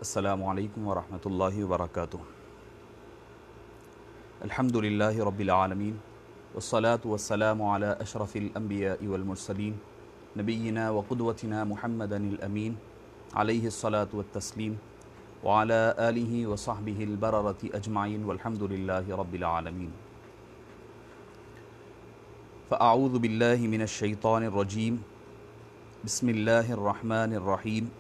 السلام علیکم ورحمۃ اللہ وبرکاتہ۔ الحمد للہ رب العالمین والصلاة والسلام علی اشرف الانبیاء والمرسلین نبینا وقدوتنا محمد الامین علیہ الصلاة والتسلیم وعلی آلہ وصحبہ البررۃ اجمعین والحمد للہ رب العالمین۔ فاعوذ باللہ من الشیطان الرجیم، بسم اللہ الرحمن الرحیم۔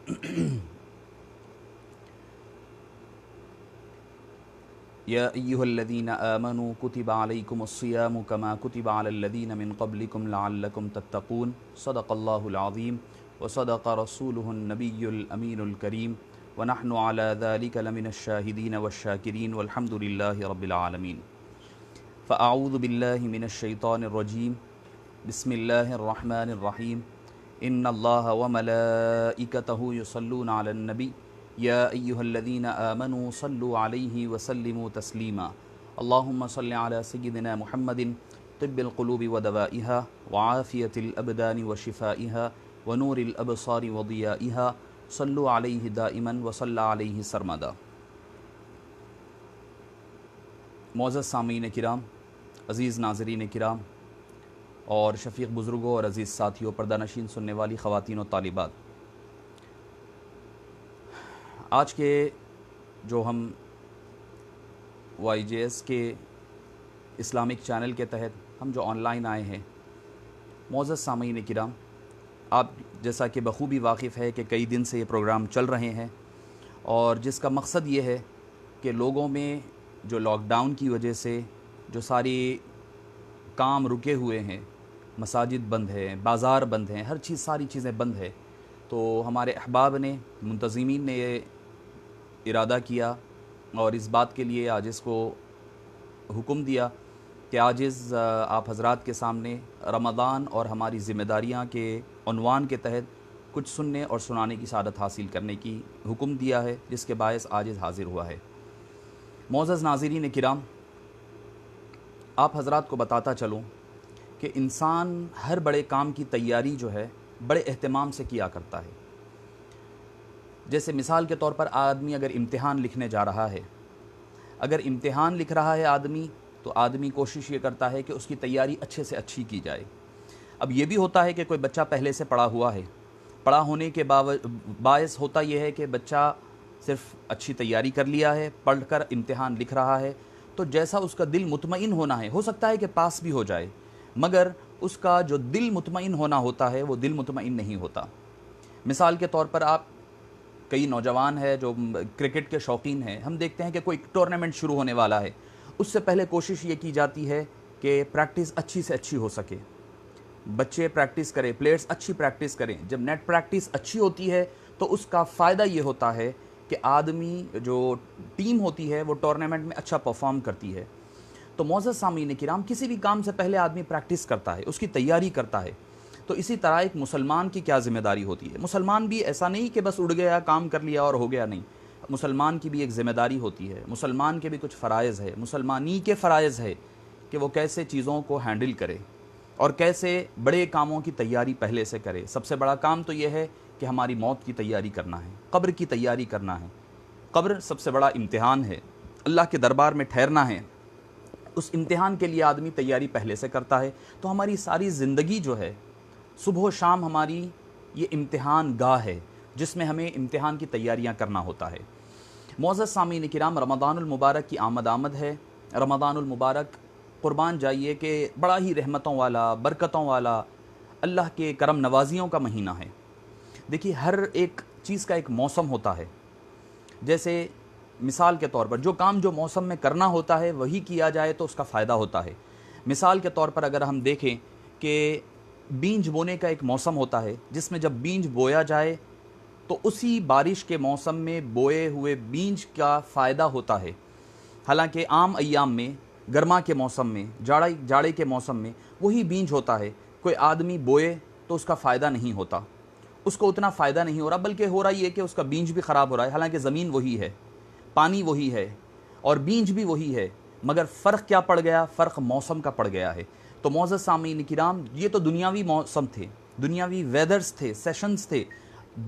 یا ایہا الذین آمنوا کتب علیکم الصیام کما کتب علی الذین من قبلکم لعلکم تتقون۔ صدق اللہ العظیم وصدق رسولہ النبی الامین الکریم ونحن علی ذلک لمن الشاہدین والشاکرین والحمد للہ رب العالمین۔ فاعوذ باللہ من الشیطان الرجیم، بسم اللہ الرحمن الرحیم۔ ان اللہ وملائکتہ یصلون علی النبی یا ایہا الذین آمنوا صلوا علیہ وسلموا تسلیما۔ اللہم صل علی سیدنا محمد طب القلوب ودوائها وعافیة الابدان وشفائها ونور الابصار وضیائها صلوا علیہ دائما وصلی علیہ سرمدا۔ معزز سامعین کرام، عزیز ناظرین کرام اور شفیق بزرگوں اور عزیز ساتھیوں، پردہ نشین سننے والی خواتین و طالبات، آج کے جو ہم وائی جے ایس کے اسلامک چینل کے تحت ہم جو آن لائن آئے ہیں، معزز سامعین کرام، آپ جیسا کہ بخوبی واقف ہے کہ کئی دن سے یہ پروگرام چل رہے ہیں اور جس کا مقصد یہ ہے کہ لوگوں میں جو لاک ڈاؤن کی وجہ سے جو ساری کام رکے ہوئے ہیں، مساجد بند ہیں، بازار بند ہیں، ہر چیز، ساری چیزیں بند ہے، تو ہمارے احباب نے، منتظمین نے یہ ارادہ کیا اور اس بات کے لیے آج اس کو حکم دیا کہ آج آپ حضرات کے سامنے رمضان اور ہماری ذمہ داریاں کے عنوان کے تحت کچھ سننے اور سنانے کی سعادت حاصل کرنے کی حکم دیا ہے، جس کے باعث آج حاضر ہوا ہے۔ معزز ناظرین کرام، آپ حضرات کو بتاتا چلوں کہ انسان ہر بڑے کام کی تیاری جو ہے بڑے اہتمام سے کیا کرتا ہے۔ جیسے مثال کے طور پر آدمی اگر امتحان لکھنے جا رہا ہے، اگر امتحان لکھ رہا ہے آدمی، تو آدمی کوشش یہ کرتا ہے کہ اس کی تیاری اچھے سے اچھی کی جائے۔ اب یہ بھی ہوتا ہے کہ کوئی بچہ پہلے سے پڑھا ہوا ہے، پڑھا ہونے کے باعث ہوتا یہ ہے کہ بچہ صرف اچھی تیاری کر لیا ہے، پڑھ کر امتحان لکھ رہا ہے، تو جیسا اس کا دل مطمئن ہونا ہے، ہو سکتا ہے کہ پاس بھی ہو جائے، مگر اس کا جو دل مطمئن ہونا ہوتا ہے وہ دل مطمئن نہیں ہوتا۔ مثال کے طور پر آپ کئی نوجوان ہیں جو کرکٹ کے شوقین ہیں، ہم دیکھتے ہیں کہ کوئی ٹورنامنٹ شروع ہونے والا ہے، اس سے پہلے کوشش یہ کی جاتی ہے کہ پریکٹس اچھی سے اچھی ہو سکے، بچے پریکٹس کریں، پلیئرز اچھی پریکٹس کریں۔ جب نیٹ پریکٹس اچھی ہوتی ہے تو اس کا فائدہ یہ ہوتا ہے کہ آدمی جو ٹیم ہوتی ہے وہ ٹورنامنٹ میں اچھا پرفارم کرتی ہے۔ تو معزز سامعین کرام، کسی بھی کام سے پہلے آدمی پریکٹس کرتا ہے، اس کی تیاری کرتا ہے۔ تو اسی طرح ایک مسلمان کی کیا ذمہ داری ہوتی ہے؟ مسلمان بھی ایسا نہیں کہ بس اڑ گیا، کام کر لیا اور ہو گیا، نہیں۔ مسلمان کی بھی ایک ذمہ داری ہوتی ہے، مسلمان کے بھی کچھ فرائض ہے، مسلمانی کے فرائض ہے کہ وہ کیسے چیزوں کو ہینڈل کرے اور کیسے بڑے کاموں کی تیاری پہلے سے کرے۔ سب سے بڑا کام تو یہ ہے کہ ہماری موت کی تیاری کرنا ہے، قبر کی تیاری کرنا ہے۔ قبر سب سے بڑا امتحان ہے، اللہ کے دربار میں ٹھہرنا ہے، اس امتحان کے لیے آدمی تیاری پہلے سے کرتا ہے۔ تو ہماری ساری زندگی جو ہے، صبح و شام ہماری یہ امتحان گاہ ہے جس میں ہمیں امتحان کی تیاریاں کرنا ہوتا ہے۔ معزز سامعین کرام، رمضان المبارک کی آمد ہے۔ رمضان المبارک، قربان جائیے کہ بڑا ہی رحمتوں والا، برکتوں والا، اللہ کے کرم نوازیوں کا مہینہ ہے۔ دیکھیے، ہر ایک چیز کا ایک موسم ہوتا ہے۔ جیسے مثال کے طور پر جو کام جو موسم میں کرنا ہوتا ہے وہی کیا جائے تو اس کا فائدہ ہوتا ہے۔ مثال کے طور پر اگر ہم دیکھیں کہ بیج بونے کا ایک موسم ہوتا ہے، جس میں جب بیج بویا جائے تو اسی بارش کے موسم میں بوئے ہوئے بیج کا فائدہ ہوتا ہے۔ حالانکہ عام ایام میں، گرما کے موسم میں، جاڑے کے موسم میں وہی بیج ہوتا ہے، کوئی آدمی بوئے تو اس کا فائدہ نہیں ہوتا، اس کو اتنا فائدہ نہیں ہو رہا، بلکہ ہو رہا یہ کہ اس کا بیج بھی خراب ہو رہا ہے۔ حالانکہ زمین وہی ہے، پانی وہی ہے اور بیج بھی وہی ہے، مگر فرق کیا پڑ گیا؟ فرق موسم کا پڑ گیا ہے۔ تو معزز سامعین کرام، یہ تو دنیاوی موسم تھے، دنیاوی ویدرز تھے، سیشنز تھے۔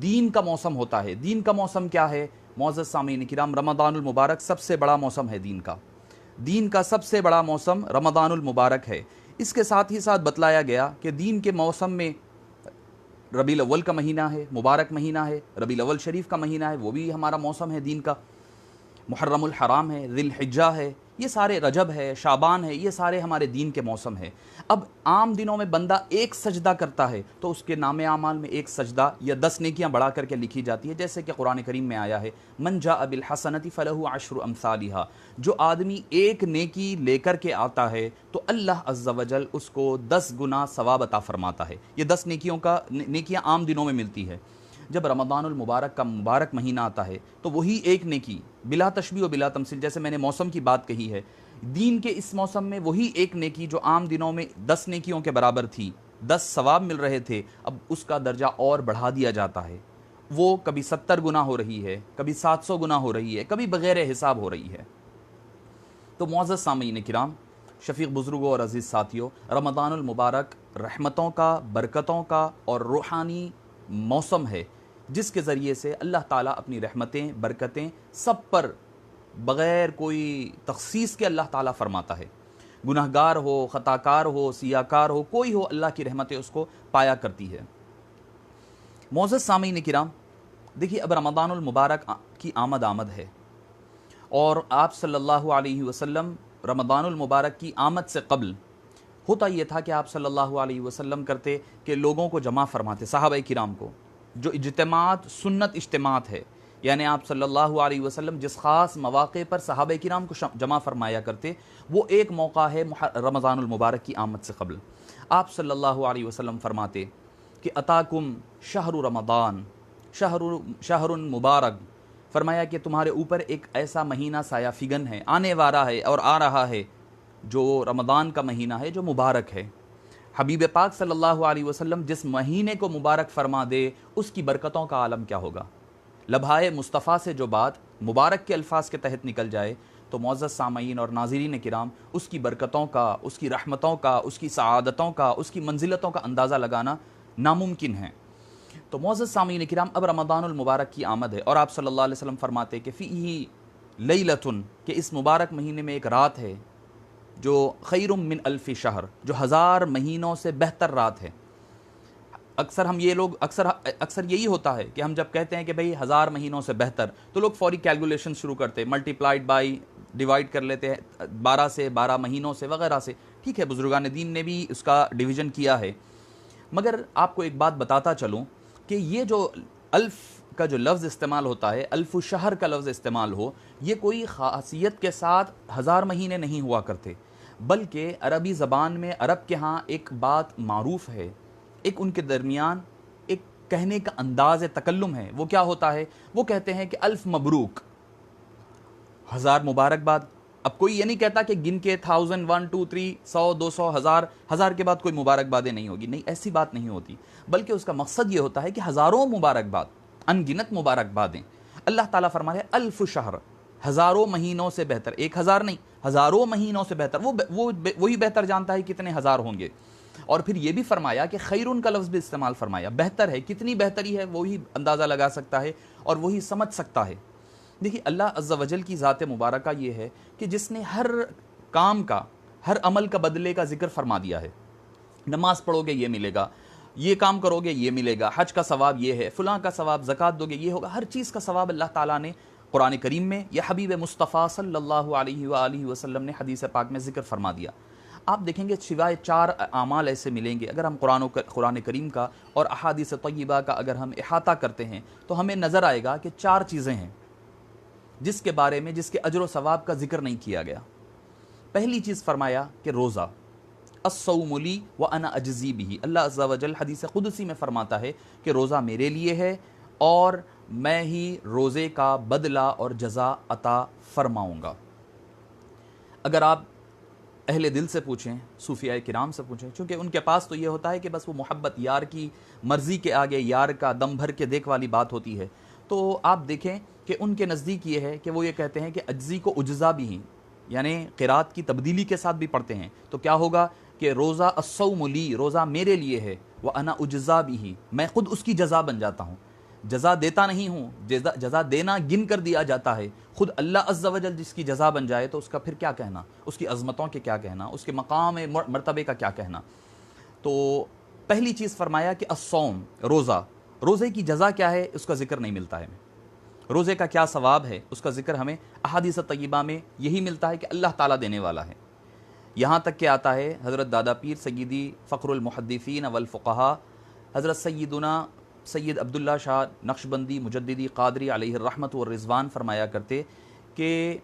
دین کا موسم ہوتا ہے۔ دین کا موسم کیا ہے؟ معزز سامعین کرام، رمضان المبارک سب سے بڑا موسم ہے دین کا سب سے بڑا موسم رمضان المبارک ہے۔ اس کے ساتھ ہی ساتھ بتلایا گیا کہ دین کے موسم میں ربیع الاول کا مہینہ ہے، مبارک مہینہ ہے، ربیع الاول شریف کا مہینہ ہے، وہ بھی ہمارا موسم ہے دین کا، محرم الحرام ہے، ذی الحجہ ہے، یہ سارے، رجب ہے، شعبان ہے، یہ سارے ہمارے دین کے موسم ہے۔ اب عام دنوں میں بندہ ایک سجدہ کرتا ہے تو اس کے نام اعمال میں ایک سجدہ یا 10 نیکیاں بڑھا کر کے لکھی جاتی ہے، جیسے کہ قرآن کریم میں آیا ہے من جاء بالحسنۃ فلہ عشر امثالھا، جو آدمی ایک نیکی لے کر کے آتا ہے تو اللہ عز و جل اس کو 10 گنا ثواب عطا فرماتا ہے۔ یہ 10 نیکیاں عام دنوں میں ملتی ہے۔ جب رمضان المبارک کا مبارک مہینہ آتا ہے تو وہی ایک نیکی بلا تشبیہ و بلا تمثیل، جیسے میں نے موسم کی بات کہی ہے، دین کے اس موسم میں وہی ایک نیکی جو عام دنوں میں 10 نیکیوں کے برابر تھی، 10 ثواب مل رہے تھے، اب اس کا درجہ اور بڑھا دیا جاتا ہے۔ وہ کبھی 70 گنا ہو رہی ہے، کبھی 700 گنا ہو رہی ہے، کبھی بغیر حساب ہو رہی ہے۔ تو معزز سامعین کرام، شفیق بزرگوں اور عزیز ساتھیوں، رمضان المبارک رحمتوں کا، برکتوں کا اور روحانی موسم ہے، جس کے ذریعے سے اللہ تعالیٰ اپنی رحمتیں، برکتیں سب پر بغیر کوئی تخصیص کے اللہ تعالیٰ فرماتا ہے۔ گناہگار ہو، خطاکار ہو، سیاکار ہو، کوئی ہو، اللہ کی رحمتیں اس کو پایا کرتی ہے۔ معزز سامعین کرام، دیکھیے اب رمضان المبارک کی آمد ہے، اور آپ صلی اللہ علیہ وسلم رمضان المبارک کی آمد سے قبل ہوتا یہ تھا کہ آپ صلی اللہ علیہ وسلم کرتے کہ لوگوں کو جمع فرماتے، صحابہ کرام کو، جو اجتماعات سنت اجتماعات ہے، یعنی آپ صلی اللہ علیہ وسلم جس خاص مواقع پر صحابہ کرام کو جمع فرمایا کرتے، وہ ایک موقع ہے رمضان المبارک کی آمد سے قبل۔ آپ صلی اللہ علیہ وسلم فرماتے کہ اتاکم شہر رمضان شہر مبارک، فرمایا کہ تمہارے اوپر ایک ایسا مہینہ سایہ فگن ہے، آنے والا ہے اور آ رہا ہے، جو رمضان کا مہینہ ہے، جو مبارک ہے۔ حبیب پاک صلی اللہ علیہ وسلم جس مہینے کو مبارک فرما دے، اس کی برکتوں کا عالم کیا ہوگا۔ لبھائے مصطفیٰ سے جو بات مبارک کے الفاظ کے تحت نکل جائے تو معزز سامعین اور ناظرین کرام، اس کی برکتوں کا، اس کی رحمتوں کا، اس کی سعادتوں کا، اس کی منزلتوں کا اندازہ لگانا ناممکن ہے۔ تو معزز سامعین کرام، اب رمضان المبارک کی آمد ہے، اور آپ صلی اللہ علیہ وسلم فرماتے کہ فیہ لیلۃ، کہ اس مبارک مہینے میں ایک رات ہے جو خیر من الف شہر، جو 1000 مہینوں سے بہتر رات ہے۔ اکثر یہی ہوتا ہے کہ ہم جب کہتے ہیں کہ بھئی 1000 مہینوں سے بہتر، تو لوگ فوری کیلکولیشن شروع کرتے ہیں، ملٹیپلائڈ بائی، ڈیوائڈ کر لیتے ہیں 12 سے، 12 مہینوں سے وغیرہ سے۔ ٹھیک ہے، بزرگان دین نے بھی اس کا ڈویژن کیا ہے، مگر آپ کو ایک بات بتاتا چلوں کہ یہ جو الف کا جو لفظ استعمال ہوتا ہے، الف شہر کا لفظ استعمال ہو، یہ کوئی خاصیت کے ساتھ 1000 مہینے نہیں ہوا کرتے، بلکہ عربی زبان میں عرب کے ہاں ایک بات معروف ہے، ایک ان کے درمیان ایک کہنے کا انداز تکلم ہے۔ وہ کیا ہوتا ہے؟ وہ کہتے ہیں کہ الف مبروک، 1000 مبارکباد۔ اب کوئی یہ نہیں کہتا کہ گن کے 1000 1 2 3 100 200 1000 کے بعد کوئی مبارکبادیں نہیں ہوگی، نہیں، ایسی بات نہیں ہوتی، بلکہ اس کا مقصد یہ ہوتا ہے کہ ہزاروں مبارکباد، ان گنت مبارکبادیں۔ اللہ تعالیٰ فرما رہے الف شہر، ہزاروں مہینوں سے بہتر، 1000 نہیں، ہزاروں مہینوں سے بہتر، وہی بہتر جانتا ہے کتنے ہزار ہوں گے۔ اور پھر یہ بھی فرمایا کہ خیرون کا لفظ بھی استعمال فرمایا، بہتر ہے، کتنی بہتری ہے وہی اندازہ لگا سکتا ہے اور وہی سمجھ سکتا ہے۔ دیکھیے اللہ عز و جل کی ذات مبارکہ یہ ہے کہ جس نے ہر کام کا، ہر عمل کا بدلے کا ذکر فرما دیا ہے۔ نماز پڑھو گے یہ ملے گا، یہ کام کرو گے یہ ملے گا، حج کا ثواب یہ ہے، فلاں کا ثواب، زکوٰۃ دو گے یہ ہوگا، ہر چیز کا ثواب اللہ تعالیٰ نے قرآن کریم میں یا حبیب مصطفیٰ صلی اللہ علیہ وآلہ وسلم نے حدیث پاک میں ذکر فرما دیا۔ آپ دیکھیں گے سوائے 4 اعمال ایسے ملیں گے، اگر ہم قرآن کریم کا اور احادیث طیبہ کا اگر ہم احاطہ کرتے ہیں تو ہمیں نظر آئے گا کہ 4 چیزیں ہیں جس کے بارے میں، جس کے اجر و ثواب کا ذکر نہیں کیا گیا۔ پہلی چیز فرمایا کہ روزہ، الصوم لی وانا اجزی بہ، اللہ عز و جل حدیث قدسی میں فرماتا ہے کہ روزہ میرے لیے ہے اور میں ہی روزے کا بدلہ اور جزا عطا فرماؤں گا۔ اگر آپ اہل دل سے پوچھیں، صوفیاء کرام سے پوچھیں، چونکہ ان کے پاس تو یہ ہوتا ہے کہ بس وہ محبت یار کی مرضی کے آگے یار کا دم بھر کے دیکھ والی بات ہوتی ہے، تو آپ دیکھیں کہ ان کے نزدیک یہ ہے کہ وہ یہ کہتے ہیں کہ اجزی کو اجزا بھی ہیں، یعنی قرات کی تبدیلی کے ساتھ بھی پڑھتے ہیں، تو کیا ہوگا کہ روزہ الصوم لی، روزہ میرے لیے ہے، وانا اجزا بھی، میں خود اس کی جزا بن جاتا ہوں۔ جزا دیتا نہیں ہوں، جزا دینا گن کر دیا جاتا ہے، خود اللہ عز و جل جس کی جزا بن جائے تو اس کا پھر کیا کہنا، اس کی عظمتوں کے کیا کہنا، اس کے مقام مرتبے کا کیا کہنا۔ تو پہلی چیز فرمایا کہ الصوم، روزہ، روزے کی جزا کیا ہے اس کا ذکر نہیں ملتا ہے ہمیں، روزے کا کیا ثواب ہے اس کا ذکر ہمیں احادیث طیبہ میں یہی ملتا ہے کہ اللہ تعالیٰ دینے والا ہے۔ یہاں تک کہ آتا ہے حضرت دادا پیر سیدی فخر المحدثین والفقہاء حضرت سید عبداللہ شاہ نقشبندی مجددی قادری علیہ الرحمت والرضوان فرمایا کرتے کہ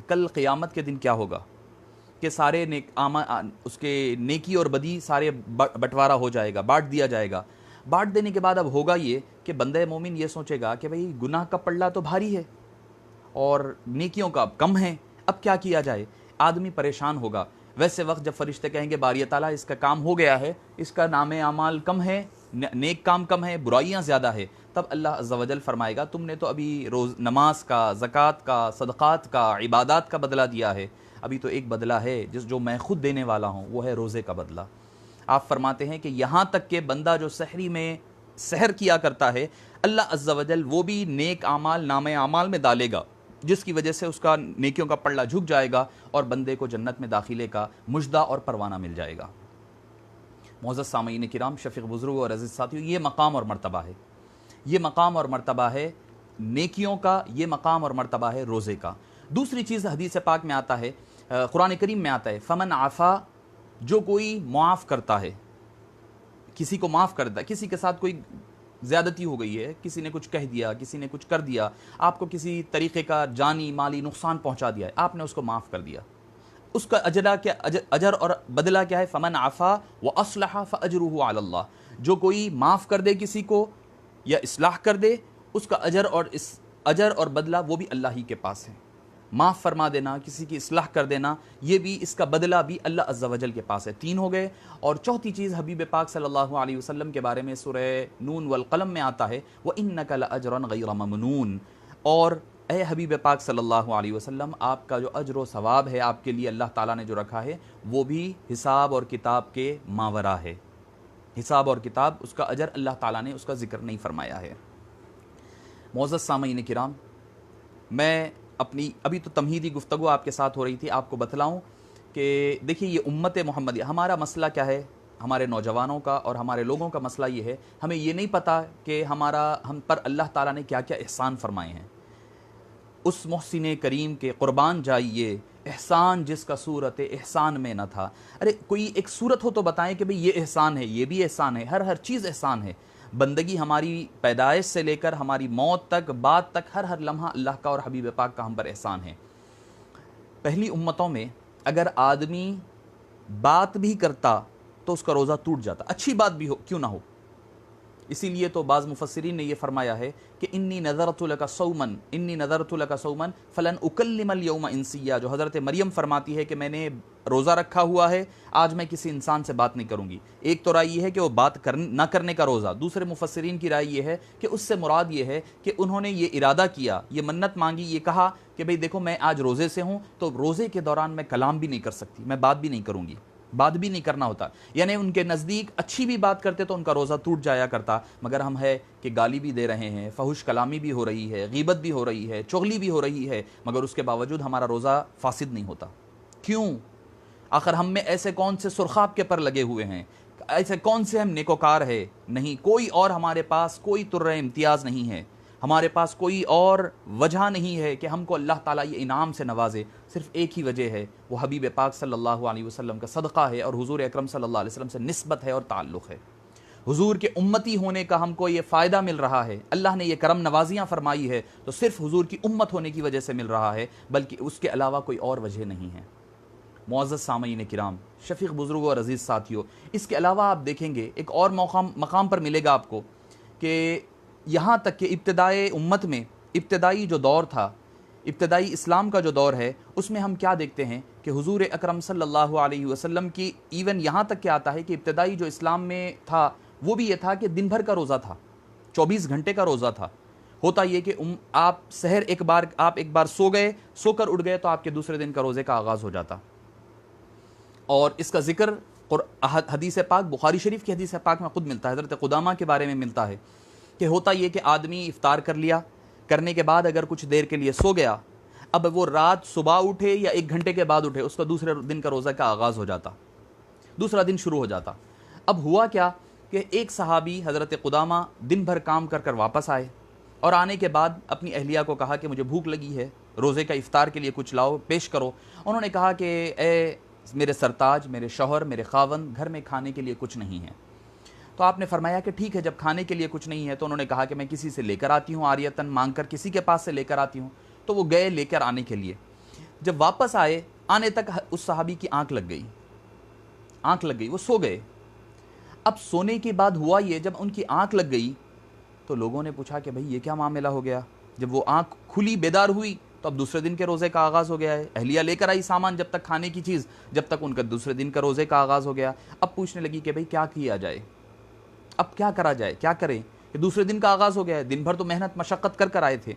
کل قیامت کے دن کیا ہوگا کہ سارے اس کے نیکی اور بدی سارے بٹوارا ہو جائے گا، بانٹ دیا جائے گا۔ بانٹ دینے کے بعد اب ہوگا یہ کہ بندہ مومن یہ سوچے گا کہ بھئی گناہ کا پلڑا تو بھاری ہے اور نیکیوں کا کم ہے، اب کیا کیا جائے؟ آدمی پریشان ہوگا۔ ویسے وقت جب فرشتے کہیں گے باری تعالیٰ اس کا کام ہو گیا ہے، اس کا نام اعمال کم ہے، نیک کام کم ہے، برائیاں زیادہ ہے، تب اللہ عز و جل فرمائے گا تم نے تو ابھی نماز کا، زکوٰۃ کا، صدقات کا، عبادات کا بدلہ دیا ہے، ابھی تو ایک بدلہ ہے جو میں خود دینے والا ہوں، وہ ہے روزے کا بدلہ۔ آپ فرماتے ہیں کہ یہاں تک کہ بندہ جو سحری میں سحر کیا کرتا ہے، اللہ عز و جل وہ بھی نیک اعمال نام اعمال میں ڈالے گا، جس کی وجہ سے اس کا نیکیوں کا پلڑا جھک جائے گا اور بندے کو جنت میں داخلے کا مژدہ اور پروانہ مل جائے گا۔ معزز سامعین کرام، شفیق بزرگ اور عزیز ساتھیو، یہ مقام اور مرتبہ ہے، یہ مقام اور مرتبہ ہے نیکیوں کا، یہ مقام اور مرتبہ ہے روزے کا۔ دوسری چیز حدیث پاک میں آتا ہے، قرآن کریم میں آتا ہے، فمن عفا، جو کوئی معاف کرتا ہے، کسی کو معاف کرتا ہے، کسی کے ساتھ کوئی زیادتی ہو گئی ہے، کسی نے کچھ کہہ دیا، کسی نے کچھ کر دیا، آپ کو کسی طریقے کا جانی مالی نقصان پہنچا دیا ہے، آپ نے اس کو معاف کر دیا، اس کا اجر اور بدلہ کیا ہے؟ فمن عفا واصلح فاجرہ علی اللہ، جو کوئی معاف کر دے کسی کو یا اصلاح کر دے، اس کا اجر اور بدلہ وہ بھی اللہ ہی کے پاس ہے۔ معاف فرما دینا، کسی کی اصلاح کر دینا، یہ بھی اس کا بدلہ بھی اللہ عز و جل کے پاس ہے۔ تین ہو گئے، اور چوتھی چیز حبیب پاک صلی اللہ علیہ وسلم کے بارے میں سورہ نون والقلم میں آتا ہے، وَإِنَّكَ لَأَجْرًا غَيْرَ مَمْنُونٍ، اور اے حبیب پاک صلی اللہ علیہ وسلم، آپ کا جو اجر و ثواب ہے آپ کے لیے اللہ تعالیٰ نے جو رکھا ہے وہ بھی حساب اور کتاب کے ماورا ہے، حساب اور کتاب، اس کا اجر اللہ تعالیٰ نے اس کا ذکر نہیں فرمایا ہے۔ معزز سامعین کرام، میں ابھی تو تمہیدی گفتگو آپ کے ساتھ ہو رہی تھی، آپ کو بتلاؤں کہ دیکھیے یہ امت محمدیہ، ہمارا مسئلہ کیا ہے، ہمارے نوجوانوں کا اور ہمارے لوگوں کا مسئلہ یہ ہے، ہمیں یہ نہیں پتہ کہ ہم پر اللہ تعالیٰ نے کیا کیا احسان فرمائے ہیں۔ اس محسن کریم کے قربان جائیے، احسان جس کا صورت احسان میں نہ تھا۔ ارے کوئی ایک صورت ہو تو بتائیں کہ بھئی یہ احسان ہے، یہ بھی احسان ہے، ہر چیز احسان ہے۔ بندگی ہماری پیدائش سے لے کر ہماری موت تک، بعد تک، ہر لمحہ اللہ کا اور حبیب پاک کا ہم پر احسان ہے۔ پہلی امتوں میں اگر آدمی بات بھی کرتا تو اس کا روزہ ٹوٹ جاتا، اچھی بات بھی ہو کیوں نہ ہو۔ اسی لیے تو بعض مفسرین نے یہ فرمایا ہے کہ انی نذرت لک صوما فلن اکلم اليوم انسیا، جو حضرت مریم فرماتی ہے کہ میں نے روزہ رکھا ہوا ہے، آج میں کسی انسان سے بات نہیں کروں گی۔ ایک تو رائے یہ ہے کہ وہ بات نہ کرنے کا روزہ، دوسرے مفسرین کی رائے یہ ہے کہ اس سے مراد یہ ہے کہ انہوں نے یہ ارادہ کیا، یہ منت مانگی، یہ کہا کہ بھئی دیکھو میں آج روزے سے ہوں تو روزے کے دوران میں کلام بھی نہیں کر سکتی، میں بات بھی نہیں کروں گی، بات بھی نہیں کرنا ہوتا، یعنی ان کے نزدیک اچھی بھی بات کرتے تو ان کا روزہ ٹوٹ جایا کرتا، مگر ہم ہے کہ گالی بھی دے رہے ہیں، فحش کلامی بھی ہو رہی ہے، غیبت بھی ہو رہی ہے، چغلی بھی ہو رہی ہے، مگر اس کے باوجود ہمارا روزہ فاسد نہیں ہوتا۔ کیوں؟ آخر ہم میں ایسے کون سے سرخاب کے پر لگے ہوئے ہیں، ایسے کون سے ہم نیکوکار ہے؟ نہیں، کوئی اور ہمارے پاس کوئی طرح امتیاز نہیں ہے، ہمارے پاس کوئی اور وجہ نہیں ہے کہ ہم کو اللہ تعالیٰ یہ انعام سے نوازے، صرف ایک ہی وجہ ہے، وہ حبیب پاک صلی اللہ علیہ وسلم کا صدقہ ہے اور حضور اکرم صلی اللہ علیہ وسلم سے نسبت ہے اور تعلق ہے۔ حضور کے امتی ہونے کا ہم کو یہ فائدہ مل رہا ہے، اللہ نے یہ کرم نوازیاں فرمائی ہے تو صرف حضور کی امت ہونے کی وجہ سے مل رہا ہے، بلکہ اس کے علاوہ کوئی اور وجہ نہیں ہے۔ معزز سامعین کرام، شفیق بزرگوں اور عزیز ساتھیوں، اس کے علاوہ آپ دیکھیں گے ایک اور مقام پر ملے گا آپ کو کہ یہاں تک کہ ابتدائی امت میں ابتدائی جو دور تھا، ابتدائی اسلام کا جو دور ہے، اس میں ہم کیا دیکھتے ہیں کہ حضور اکرم صلی اللہ علیہ وسلم کی ایون یہاں تک کہ آتا ہے کہ ابتدائی جو اسلام میں تھا وہ بھی یہ تھا کہ دن بھر کا روزہ تھا، 24 گھنٹے کا روزہ تھا۔ ہوتا یہ کہ آپ ایک بار سو گئے، سو کر اٹھ گئے تو آپ کے دوسرے دن کا روزے کا آغاز ہو جاتا، اور اس کا ذکر حدیث پاک بخاری شریف کی حدیث پاک میں خود ملتا ہے، حضرت قدامہ کے بارے میں ملتا ہے کہ ہوتا یہ کہ آدمی افطار کر لیا، کرنے کے بعد اگر کچھ دیر کے لیے سو گیا، اب وہ رات صبح اٹھے یا 1 گھنٹے کے بعد اٹھے، اس کا دوسرے دن کا روزہ کا آغاز ہو جاتا، دوسرا دن شروع ہو جاتا۔ اب ہوا کیا کہ ایک صحابی حضرت قدامہ دن بھر کام کر کر واپس آئے، اور آنے کے بعد اپنی اہلیہ کو کہا کہ مجھے بھوک لگی ہے، روزے کا افطار کے لیے کچھ لاؤ، پیش کرو۔ انہوں نے کہا کہ اے میرے سرتاج، میرے شوہر، میرے خاوند، گھر میں کھانے کے لیے کچھ نہیں ہے۔ تو آپ نے فرمایا کہ ٹھیک ہے، جب کھانے کے لیے کچھ نہیں ہے تو انہوں نے کہا کہ میں کسی سے لے کر آتی ہوں، عاریتاً مانگ کر کسی کے پاس سے لے کر آتی ہوں۔ تو وہ گئے لے کر آنے کے لیے، جب واپس آئے آنے تک اس صحابی کی آنکھ لگ گئی، وہ سو گئے۔ اب سونے کے بعد ہوا یہ، جب ان کی آنکھ لگ گئی تو لوگوں نے پوچھا کہ بھئی یہ کیا معاملہ ہو گیا؟ جب وہ آنکھ کھلی، بیدار ہوئی، تو اب دوسرے دن کے روزے کا آغاز ہو گیا ہے۔ اہلیہ لے کر آئی سامان، جب تک کھانے کی چیز، جب تک ان کا دوسرے دن کا روزے کا آغاز ہو گیا۔ اب پوچھنے لگی کہ بھئی کیا کیا جائے، اب کیا کرا جائے، کیا کریں کہ دوسرے دن کا آغاز ہو گیا ہے، دن بھر تو محنت مشقت کر کر آئے تھے۔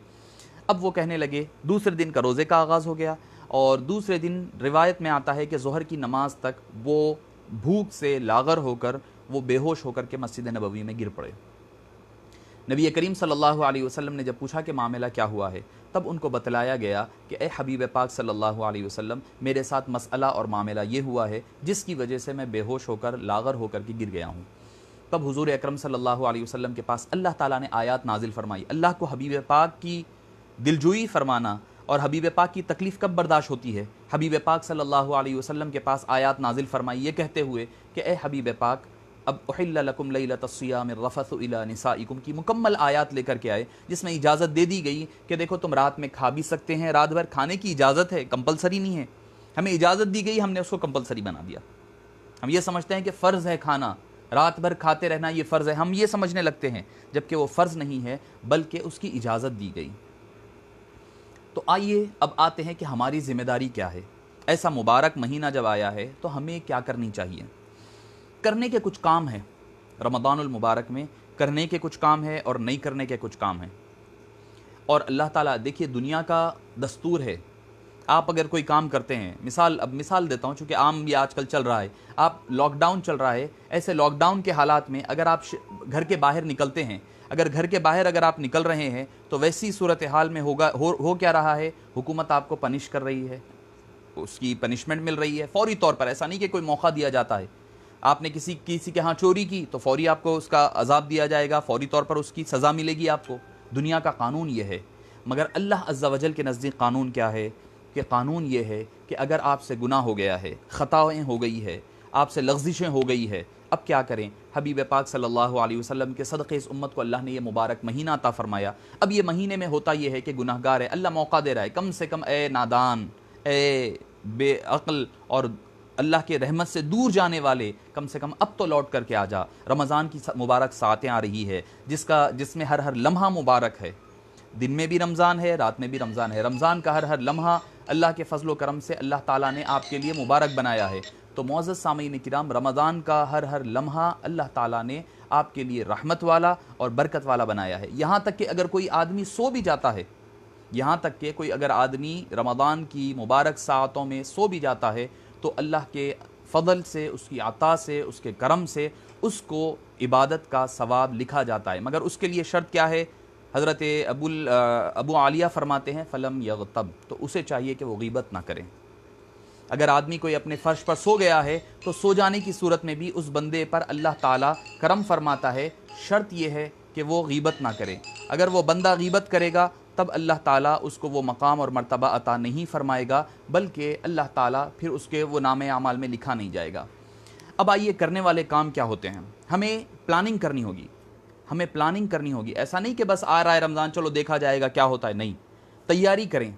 اب وہ کہنے لگے دوسرے دن کا روزے کا آغاز ہو گیا، اور دوسرے دن روایت میں آتا ہے کہ ظہر کی نماز تک وہ بھوک سے لاغر ہو کر، وہ بے ہوش ہو کر کے مسجد نبوی میں گر پڑے۔ نبی کریم صلی اللہ علیہ وسلم نے جب پوچھا کہ معاملہ کیا ہوا ہے، تب ان کو بتلایا گیا کہ اے حبیب پاک صلی اللہ علیہ وسلم، میرے ساتھ مسئلہ اور معاملہ یہ ہوا ہے جس کی وجہ سے میں بے ہوش ہو کر، لاغر ہو کر کے گر گیا ہوں۔ تب حضور اکرم صلی اللہ علیہ وسلم کے پاس اللہ تعالیٰ نے آیات نازل فرمائی۔ اللہ کو حبیب پاک کی دلجوئی فرمانا اور حبیب پاک کی تکلیف کب برداشت ہوتی ہے؟ حبیب پاک صلی اللہ علیہ وسلم کے پاس آیات نازل فرمائی یہ کہتے ہوئے کہ اے حبیب پاک، اب احل لکم لیلۃ الصیام الرفث الی نسائکم کی مکمل آیات لے کر کے آئے، جس میں اجازت دے دی گئی کہ دیکھو تم رات میں کھا بھی سکتے ہیں، رات بھر کھانے کی اجازت ہے، کمپلسری نہیں ہے۔ ہمیں اجازت دی گئی، ہم نے اس کو کمپلسری بنا دیا۔ ہم یہ سمجھتے ہیں کہ فرض ہے کھانا، رات بھر کھاتے رہنا یہ فرض ہے، ہم یہ سمجھنے لگتے ہیں، جبکہ وہ فرض نہیں ہے بلکہ اس کی اجازت دی گئی۔ تو آئیے اب آتے ہیں کہ ہماری ذمہ داری کیا ہے۔ ایسا مبارک مہینہ جب آیا ہے تو ہمیں کیا کرنی چاہیے؟ کرنے کے کچھ کام ہیں رمضان المبارک میں، کرنے کے کچھ کام ہے اور نہیں کرنے کے کچھ کام ہیں۔ اور اللہ تعالیٰ دیکھیے، دنیا کا دستور ہے، آپ اگر کوئی کام کرتے ہیں، مثال دیتا ہوں چونکہ عام یہ آج کل چل رہا ہے، آپ لاک ڈاؤن چل رہا ہے، ایسے لاک ڈاؤن کے حالات میں اگر آپ گھر کے باہر نکلتے ہیں، اگر آپ نکل رہے ہیں تو ویسی صورتحال میں ہو کیا رہا ہے؟ حکومت آپ کو پنش کر رہی ہے، اس کی پنشمنٹ مل رہی ہے فوری طور پر۔ ایسا نہیں کہ کوئی موقع دیا جاتا ہے، آپ نے کسی کے ہاں چوری کی تو فوری آپ کو اس کا عذاب دیا جائے گا، فوری طور پر اس کی سزا ملے گی آپ کو۔ دنیا کا قانون یہ ہے، مگر اللہ عز و جل کے نزدیک قانون کیا ہے؟ کہ قانون یہ ہے کہ اگر آپ سے گناہ ہو گیا ہے، خطائیں ہو گئی ہے، آپ سے لغزشیں ہو گئی ہے، اب کیا کریں؟ حبیب پاک صلی اللہ علیہ وسلم کے صدقے اس امت کو اللہ نے یہ مبارک مہینہ عطا فرمایا۔ اب یہ مہینے میں ہوتا یہ ہے کہ گناہ گار ہے، اللہ موقع دے رہا ہے، کم سے کم اے نادان، اے بے عقل اور اللہ کے رحمت سے دور جانے والے، کم سے کم اب تو لوٹ کر کے آ جا۔ رمضان کی مبارک ساعتیں آ رہی ہے جس میں ہر لمحہ مبارک ہے، دن میں بھی رمضان ہے، رات میں بھی رمضان ہے۔ رمضان کا ہر لمحہ اللہ کے فضل و کرم سے اللہ تعالیٰ نے آپ کے لیے مبارک بنایا ہے۔ تو معزز سامعین کرام، رمضان کا ہر لمحہ اللہ تعالیٰ نے آپ کے لیے رحمت والا اور برکت والا بنایا ہے۔ یہاں تک کہ اگر کوئی آدمی سو بھی جاتا ہے، رمضان کی مبارک ساعتوں میں سو بھی جاتا ہے، تو اللہ کے فضل سے، اس کی عطا سے، اس کے کرم سے اس کو عبادت کا ثواب لکھا جاتا ہے۔ مگر اس کے لیے شرط کیا ہے؟ حضرت ابو عالیہ فرماتے ہیں فلم یغتب، تو اسے چاہیے کہ وہ غیبت نہ کریں۔ اگر آدمی کوئی اپنے فرش پر سو گیا ہے تو سو جانے کی صورت میں بھی اس بندے پر اللہ تعالیٰ کرم فرماتا ہے، شرط یہ ہے کہ وہ غیبت نہ کرے۔ اگر وہ بندہ غیبت کرے گا تب اللہ تعالیٰ اس کو وہ مقام اور مرتبہ عطا نہیں فرمائے گا، بلکہ اللہ تعالیٰ پھر اس کے وہ نامے اعمال میں لکھا نہیں جائے گا۔ اب آئیے کرنے والے کام کیا ہوتے ہیں؟ ہمیں پلاننگ کرنی ہوگی، ایسا نہیں کہ بس آ رہا ہے رمضان چلو دیکھا جائے گا کیا ہوتا ہے، نہیں، تیاری کریں۔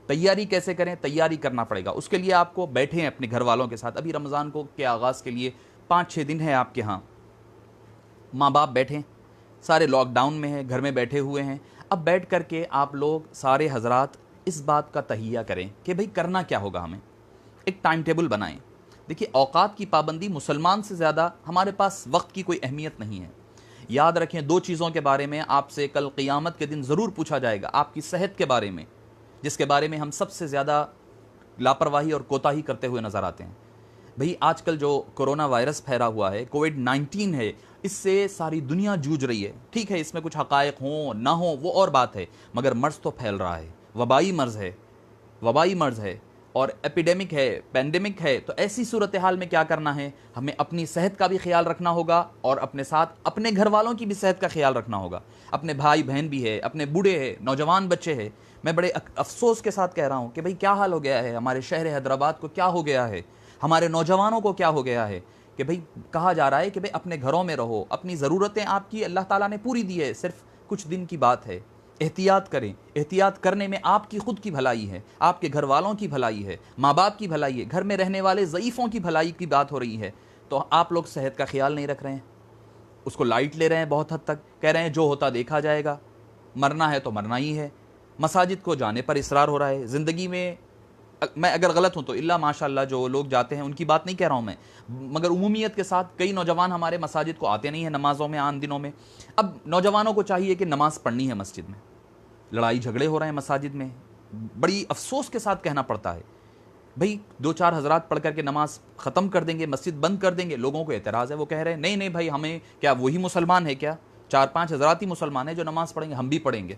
تیاری کیسے کریں؟ تیاری کرنا پڑے گا، اس کے لیے آپ کو بیٹھیں اپنے گھر والوں کے ساتھ۔ ابھی رمضان کے آغاز کے لیے 5-6 دن ہے آپ کے ہاں، ماں باپ بیٹھیں، سارے لاک ڈاؤن میں ہیں، گھر میں بیٹھے ہوئے ہیں۔ اب بیٹھ کر کے آپ لوگ سارے حضرات اس بات کا تہیہ کریں کہ بھئی کرنا کیا ہوگا، ہمیں ایک ٹائم ٹیبل بنائیں۔ دیکھیے، اوقات کی پابندی، مسلمان سے زیادہ ہمارے پاس وقت کی کوئی اہمیت نہیں ہے۔ یاد رکھیں، 2 چیزوں کے بارے میں آپ سے کل قیامت کے دن ضرور پوچھا جائے گا، آپ کی صحت کے بارے میں، جس کے بارے میں ہم سب سے زیادہ لاپرواہی اور کوتاہی کرتے ہوئے نظر آتے ہیں۔ بھئی آج کل جو کرونا وائرس پھیلا ہوا ہے، کووڈ-19 ہے، اس سے ساری دنیا جوجھ رہی ہے. ٹھیک ہے اس میں کچھ حقائق ہوں نہ ہوں وہ اور بات ہے، مگر مرض تو پھیل رہا ہے، وبائی مرض ہے اور ایپیڈیمک ہے، پینڈیمک ہے. تو ایسی صورتحال میں کیا کرنا ہے؟ ہمیں اپنی صحت کا بھی خیال رکھنا ہوگا اور اپنے ساتھ اپنے گھر والوں کی بھی صحت کا خیال رکھنا ہوگا. اپنے بھائی بہن بھی ہے، اپنے بوڑھے ہیں، نوجوان بچے ہیں. میں بڑے افسوس کے ساتھ کہہ رہا ہوں کہ بھئی کیا حال ہو گیا ہے، ہمارے شہر حیدرآباد کو کیا ہو گیا ہے، ہمارے نوجوانوں کو کیا ہو گیا ہے کہ بھئی کہا جا رہا ہے کہ بھئی اپنے گھروں میں رہو، اپنی ضرورتیں آپ کی اللہ تعالیٰ نے پوری دی ہے، صرف کچھ دن کی بات ہے. احتیاط کریں. احتیاط کرنے میں آپ کی خود کی بھلائی ہے، آپ کے گھر والوں کی بھلائی ہے، ماں باپ کی بھلائی ہے، گھر میں رہنے والے ضعیفوں کی بھلائی کی بات ہو رہی ہے. تو آپ لوگ صحت کا خیال نہیں رکھ رہے ہیں، اس کو لائٹ لے رہے ہیں بہت حد تک، کہہ رہے ہیں جو ہوتا دیکھا جائے گا، مرنا ہے تو مرنا ہی ہے. مساجد کو جانے پر اصرار ہو رہا ہے. زندگی میں اگر غلط ہوں تو اللہ ماشاء اللہ جو لوگ جاتے ہیں ان کی بات نہیں کہہ رہا ہوں میں، مگر عمومیت کے ساتھ کئی نوجوان ہمارے مساجد کو آتے نہیں ہیں نمازوں میں عام دنوں میں. اب نوجوانوں کو چاہیے کہ نماز پڑھنی ہے مسجد میں، لڑائی جھگڑے ہو رہے ہیں مساجد میں. بڑی افسوس کے ساتھ کہنا پڑتا ہے بھئی 2-4 حضرات پڑھ کر کے نماز ختم کر دیں گے، مسجد بند کر دیں گے. لوگوں کو اعتراض ہے، وہ کہہ رہے ہیں نہیں بھائی ہمیں کیا وہی مسلمان ہے کیا؟ 4-5 حضرات ہی مسلمان ہیں جو نماز پڑھیں گے، ہم بھی پڑھیں گے.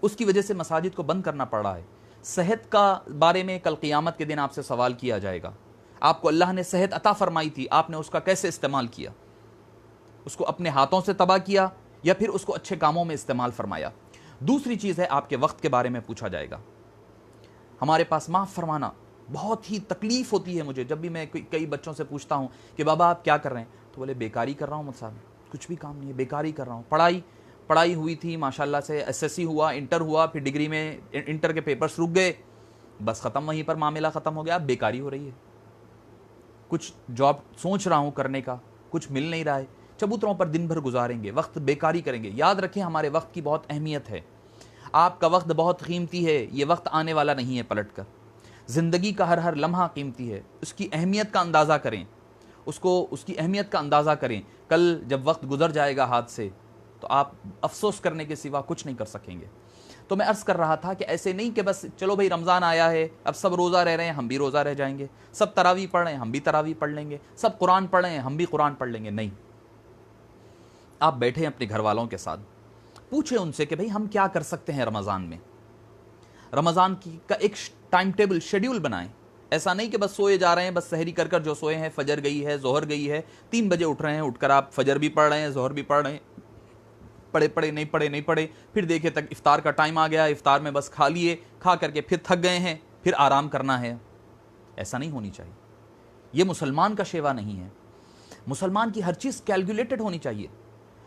اس کی وجہ سے مساجد کو بند کرنا پڑ رہا ہے. صحت کا بارے میں کل قیامت کے دن آپ سے سوال کیا جائے گا. آپ کو اللہ نے صحت عطا فرمائی تھی، آپ نے اس کا کیسے استعمال کیا؟ اس کو اپنے ہاتھوں سے تباہ کیا یا پھر اس کو اچھے کاموں میں استعمال فرمایا؟ دوسری چیز ہے آپ کے وقت کے بارے میں پوچھا جائے گا. ہمارے پاس معاف فرمانا بہت ہی تکلیف ہوتی ہے مجھے جب بھی میں کئی بچوں سے پوچھتا ہوں کہ بابا آپ کیا کر رہے ہیں، تو بولے بیکاری کر رہا ہوں مجھ صاحب، کچھ بھی کام نہیں ہے، بیکاری کر رہا ہوں. پڑھائی ہوئی تھی ماشاءاللہ سے، ایس ایس سی ہوا، انٹر ہوا، پھر ڈگری میں انٹر کے پیپرز رک گئے، بس ختم، وہیں پر معاملہ ختم ہو گیا. اب بیکاری ہو رہی ہے، کچھ جاب سوچ رہا ہوں کرنے کا، کچھ مل نہیں رہا ہے، چبوتروں پر دن بھر گزاریں گے، وقت بیکاری کریں گے. یاد رکھیں ہمارے وقت کی بہت اہمیت ہے. آپ کا وقت بہت قیمتی ہے، یہ وقت آنے والا نہیں ہے پلٹ کر. زندگی کا ہر لمحہ قیمتی ہے، اس کی اہمیت کا اندازہ کریں، اس کی اہمیت کا اندازہ کریں. کل جب وقت گزر جائے گا ہاتھ سے تو آپ افسوس کرنے کے سوا کچھ نہیں کر سکیں گے. تو میں عرض کر رہا تھا کہ ایسے نہیں کہ بس چلو بھئی رمضان آیا ہے اب سب روزہ رہ رہے ہیں ہم بھی روزہ رہ جائیں گے، سب تراویح پڑھ رہے ہیں ہم بھی تراویح پڑھ لیں گے، سب قرآن پڑھ رہے ہیں ہم بھی قرآن پڑھ لیں گے. نہیں، آپ بیٹھیں اپنے گھر والوں کے ساتھ، پوچھیں ان سے کہ بھئی ہم کیا کر سکتے ہیں رمضان میں. رمضان کا ایک ٹائم ٹیبل، شیڈیول بنائیں. ایسا نہیں کہ بس سوئے جا رہے ہیں، بس سحری کر کر جو سوئے ہیں، فجر گئی ہے، ظہر گئی ہے، 3 بجے اٹھ رہے ہیں، اٹھ کر آپ فجر بھی پڑھ رہے ہیں، ظہر بھی پڑھ رہے ہیں، پڑھے نہیں پڑھے، پھر دیکھے تک افطار کا ٹائم آ گیا، افطار میں بس کھا لیے، کھا کر کے پھر تھک گئے ہیں، پھر آرام کرنا ہے. ایسا نہیں ہونی چاہیے. یہ مسلمان کا شیوا نہیں ہے. مسلمان کی ہر چیز کیلکولیٹڈ ہونی چاہیے.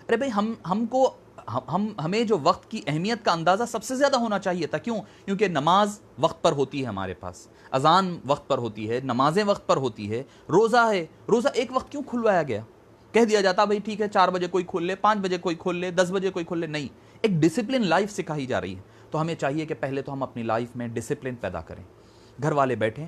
ارے بھائی ہمیں جو وقت کی اہمیت کا اندازہ سب سے زیادہ ہونا چاہیے تھا. کیوں؟ کیونکہ نماز وقت پر ہوتی ہے، ہمارے پاس اذان وقت پر ہوتی ہے، نمازیں وقت پر ہوتی ہے. روزہ ہے، روزہ ایک وقت کیوں کھلوایا گیا؟ کہہ دیا جاتا بھائی ٹھیک ہے 4 بجے کوئی کھول لے، 5 بجے کوئی کھول لے، 10 بجے کوئی کھول لے. نہیں، ایک ڈسپلن لائف سکھائی جا رہی ہے. تو ہمیں چاہیے کہ پہلے تو ہم اپنی لائف میں ڈسپلن پیدا کریں. گھر والے بیٹھ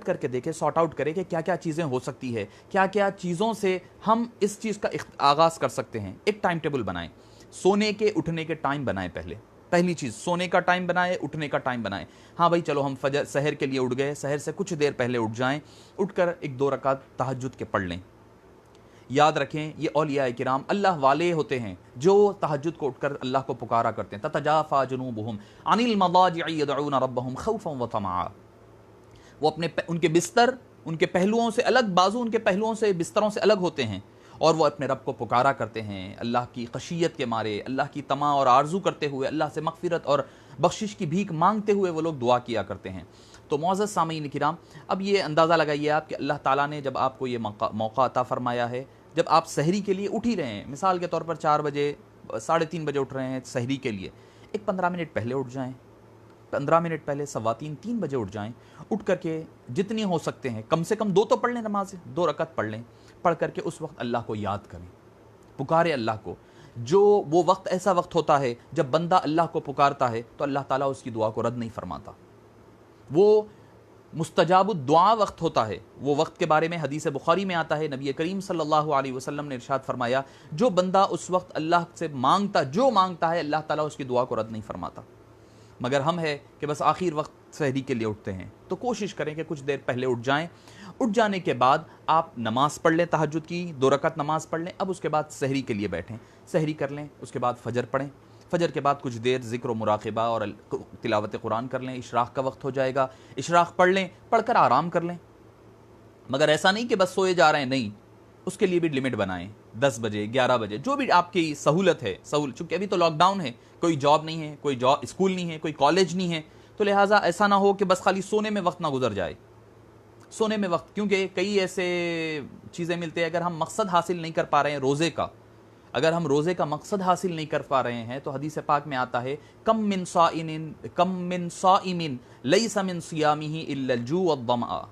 کر کے دیکھیں، سارٹ آؤٹ کریں کہ کیا کیا چیزیں ہو سکتی ہے، کیا کیا چیزوں سے ہم اس چیز کا آغاز کر سکتے ہیں. ایک ٹائم ٹیبل بنائیں، سونے کے اٹھنے کے ٹائم بنائیں. پہلی چیز سونے کا ٹائم بنائیں، اٹھنے کا ٹائم بنائیں. ہاں بھائی چلو ہم فجر سحر کے لیے اٹھ گئے، سحر سے کچھ دیر پہلے اٹھ جائیں، اٹھ کر 1-2 رکعت تہجد کے پڑھ لیں. یاد رکھیں یہ اولیاء کرام اللہ والے ہوتے ہیں جو تہجد کو اٹھ کر اللہ کو پکارا کرتے ہیں. تتجافا جنوبہم عن المضاجع يدعون ربهم خوفا وطمعا. وہ ان کے بستر ان کے پہلوؤں سے الگ، بازو ان کے پہلوؤں سے بستروں سے الگ ہوتے ہیں اور وہ اپنے رب کو پکارا کرتے ہیں اللہ کی خشیت کے مارے، اللہ کی طمع اور آرزو کرتے ہوئے، اللہ سے مغفرت اور بخشش کی بھیک مانگتے ہوئے وہ لوگ دعا کیا کرتے ہیں. تو معزز سامعین کرام، اب یہ اندازہ لگائیے آپ کہ اللہ تعالیٰ نے جب آپ کو یہ موقع عطا فرمایا ہے، جب آپ سحری کے لیے اٹھ ہی رہے ہیں، مثال کے طور پر 4 بجے 3:30 بجے اٹھ رہے ہیں سحری کے لیے، ایک 15 منٹ پہلے اٹھ جائیں، 15 منٹ پہلے 2:15-3 بجے اٹھ جائیں. اٹھ کر کے جتنی ہو سکتے ہیں کم سے کم 2 تو پڑھ لیں، نمازیں 2 رکعت پڑھ لیں. پڑھ کر کے اس وقت اللہ کو یاد کریں، پکارے اللہ کو. جو وہ وقت ایسا وقت ہوتا ہے جب بندہ اللہ کو پکارتا ہے تو اللہ تعالیٰ اس کی دعا کو رد نہیں فرماتا. وہ مستجاب الدعا وقت ہوتا ہے. وہ وقت کے بارے میں حدیث بخاری میں آتا ہے، نبی کریم صلی اللہ علیہ وسلم نے ارشاد فرمایا جو بندہ اس وقت اللہ سے مانگتا ہے اللہ تعالیٰ اس کی دعا کو رد نہیں فرماتا. مگر ہم ہے کہ بس آخر وقت سحری کے لیے اٹھتے ہیں تو کوشش کریں کہ کچھ دیر پہلے اٹھ جائیں. اٹھ جانے کے بعد آپ نماز پڑھ لیں, تہجد کی 2 رکعت نماز پڑھ لیں. اب اس کے بعد سحری کے لیے بیٹھیں, سحری کر لیں. اس کے بعد فجر پڑھیں, فجر کے بعد کچھ دیر ذکر و مراقبہ اور تلاوت قرآن کر لیں. اشراق کا وقت ہو جائے گا, اشراق پڑھ لیں, پڑھ کر آرام کر لیں. مگر ایسا نہیں کہ بس سوئے جا رہے ہیں, نہیں, اس کے لیے بھی لمٹ بنائیں. 10 بجے 11 بجے جو بھی آپ کی سہولت ہے, چونکہ ابھی تو لاک ڈاؤن ہے, کوئی جاب نہیں ہے, کوئی اسکول نہیں ہے, کوئی کالج نہیں ہے, تو لہٰذا ایسا نہ ہو کہ بس خالی سونے میں وقت نہ گزر جائے. سونے میں وقت, کیونکہ کئی ایسے چیزیں ملتے ہیں. اگر ہم مقصد حاصل نہیں کر پا رہے ہیں روزے کا, اگر ہم روزے کا مقصد حاصل نہیں کر پا رہے ہیں, تو حدیث پاک میں آتا ہے کم من صائم لیس من صیامہ الا الجوع والظمأ,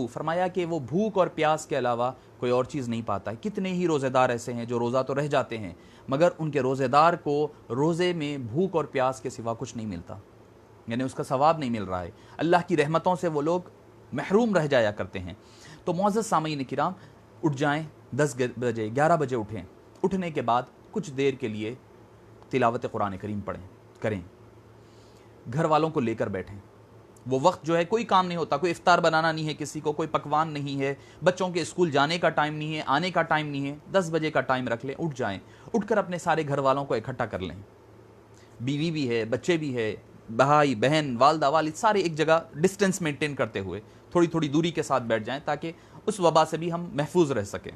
فرمایا کہ وہ بھوک اور پیاس کے علاوہ کوئی اور چیز نہیں پاتا ہے. کتنے ہی روزے دار ایسے ہیں جو روزہ تو رہ جاتے ہیں, مگر ان کے روزے دار کو روزے میں بھوک اور پیاس کے سوا کچھ نہیں ملتا, یعنی اس کا ثواب نہیں مل رہا ہے. اللہ کی رحمتوں سے وہ لوگ محروم رہ جایا کرتے ہیں. تو معزز سامعین کرام, اٹھ جائیں, 10 بجے 11 بجے اٹھیں. اٹھنے کے بعد کچھ دیر کے لیے تلاوت قرآن کریم کریں. گھر والوں کو لے کر بیٹھیں. وہ وقت جو ہے کوئی کام نہیں ہوتا, کوئی افطار بنانا نہیں ہے کسی کو, کوئی پکوان نہیں ہے, بچوں کے اسکول جانے کا ٹائم نہیں ہے, آنے کا ٹائم نہیں ہے. 10 بجے کا ٹائم رکھ لیں, اٹھ جائیں. اٹھ کر اپنے سارے گھر والوں کو اکٹھا کر لیں. بیوی بھی ہے, بچے بھی ہے, بھائی بہن, والدہ والد, سارے ایک جگہ ڈسٹینس مینٹین کرتے ہوئے تھوڑی تھوڑی دوری کے ساتھ بیٹھ جائیں, تاکہ اس وبا سے بھی ہم محفوظ رہ سکیں,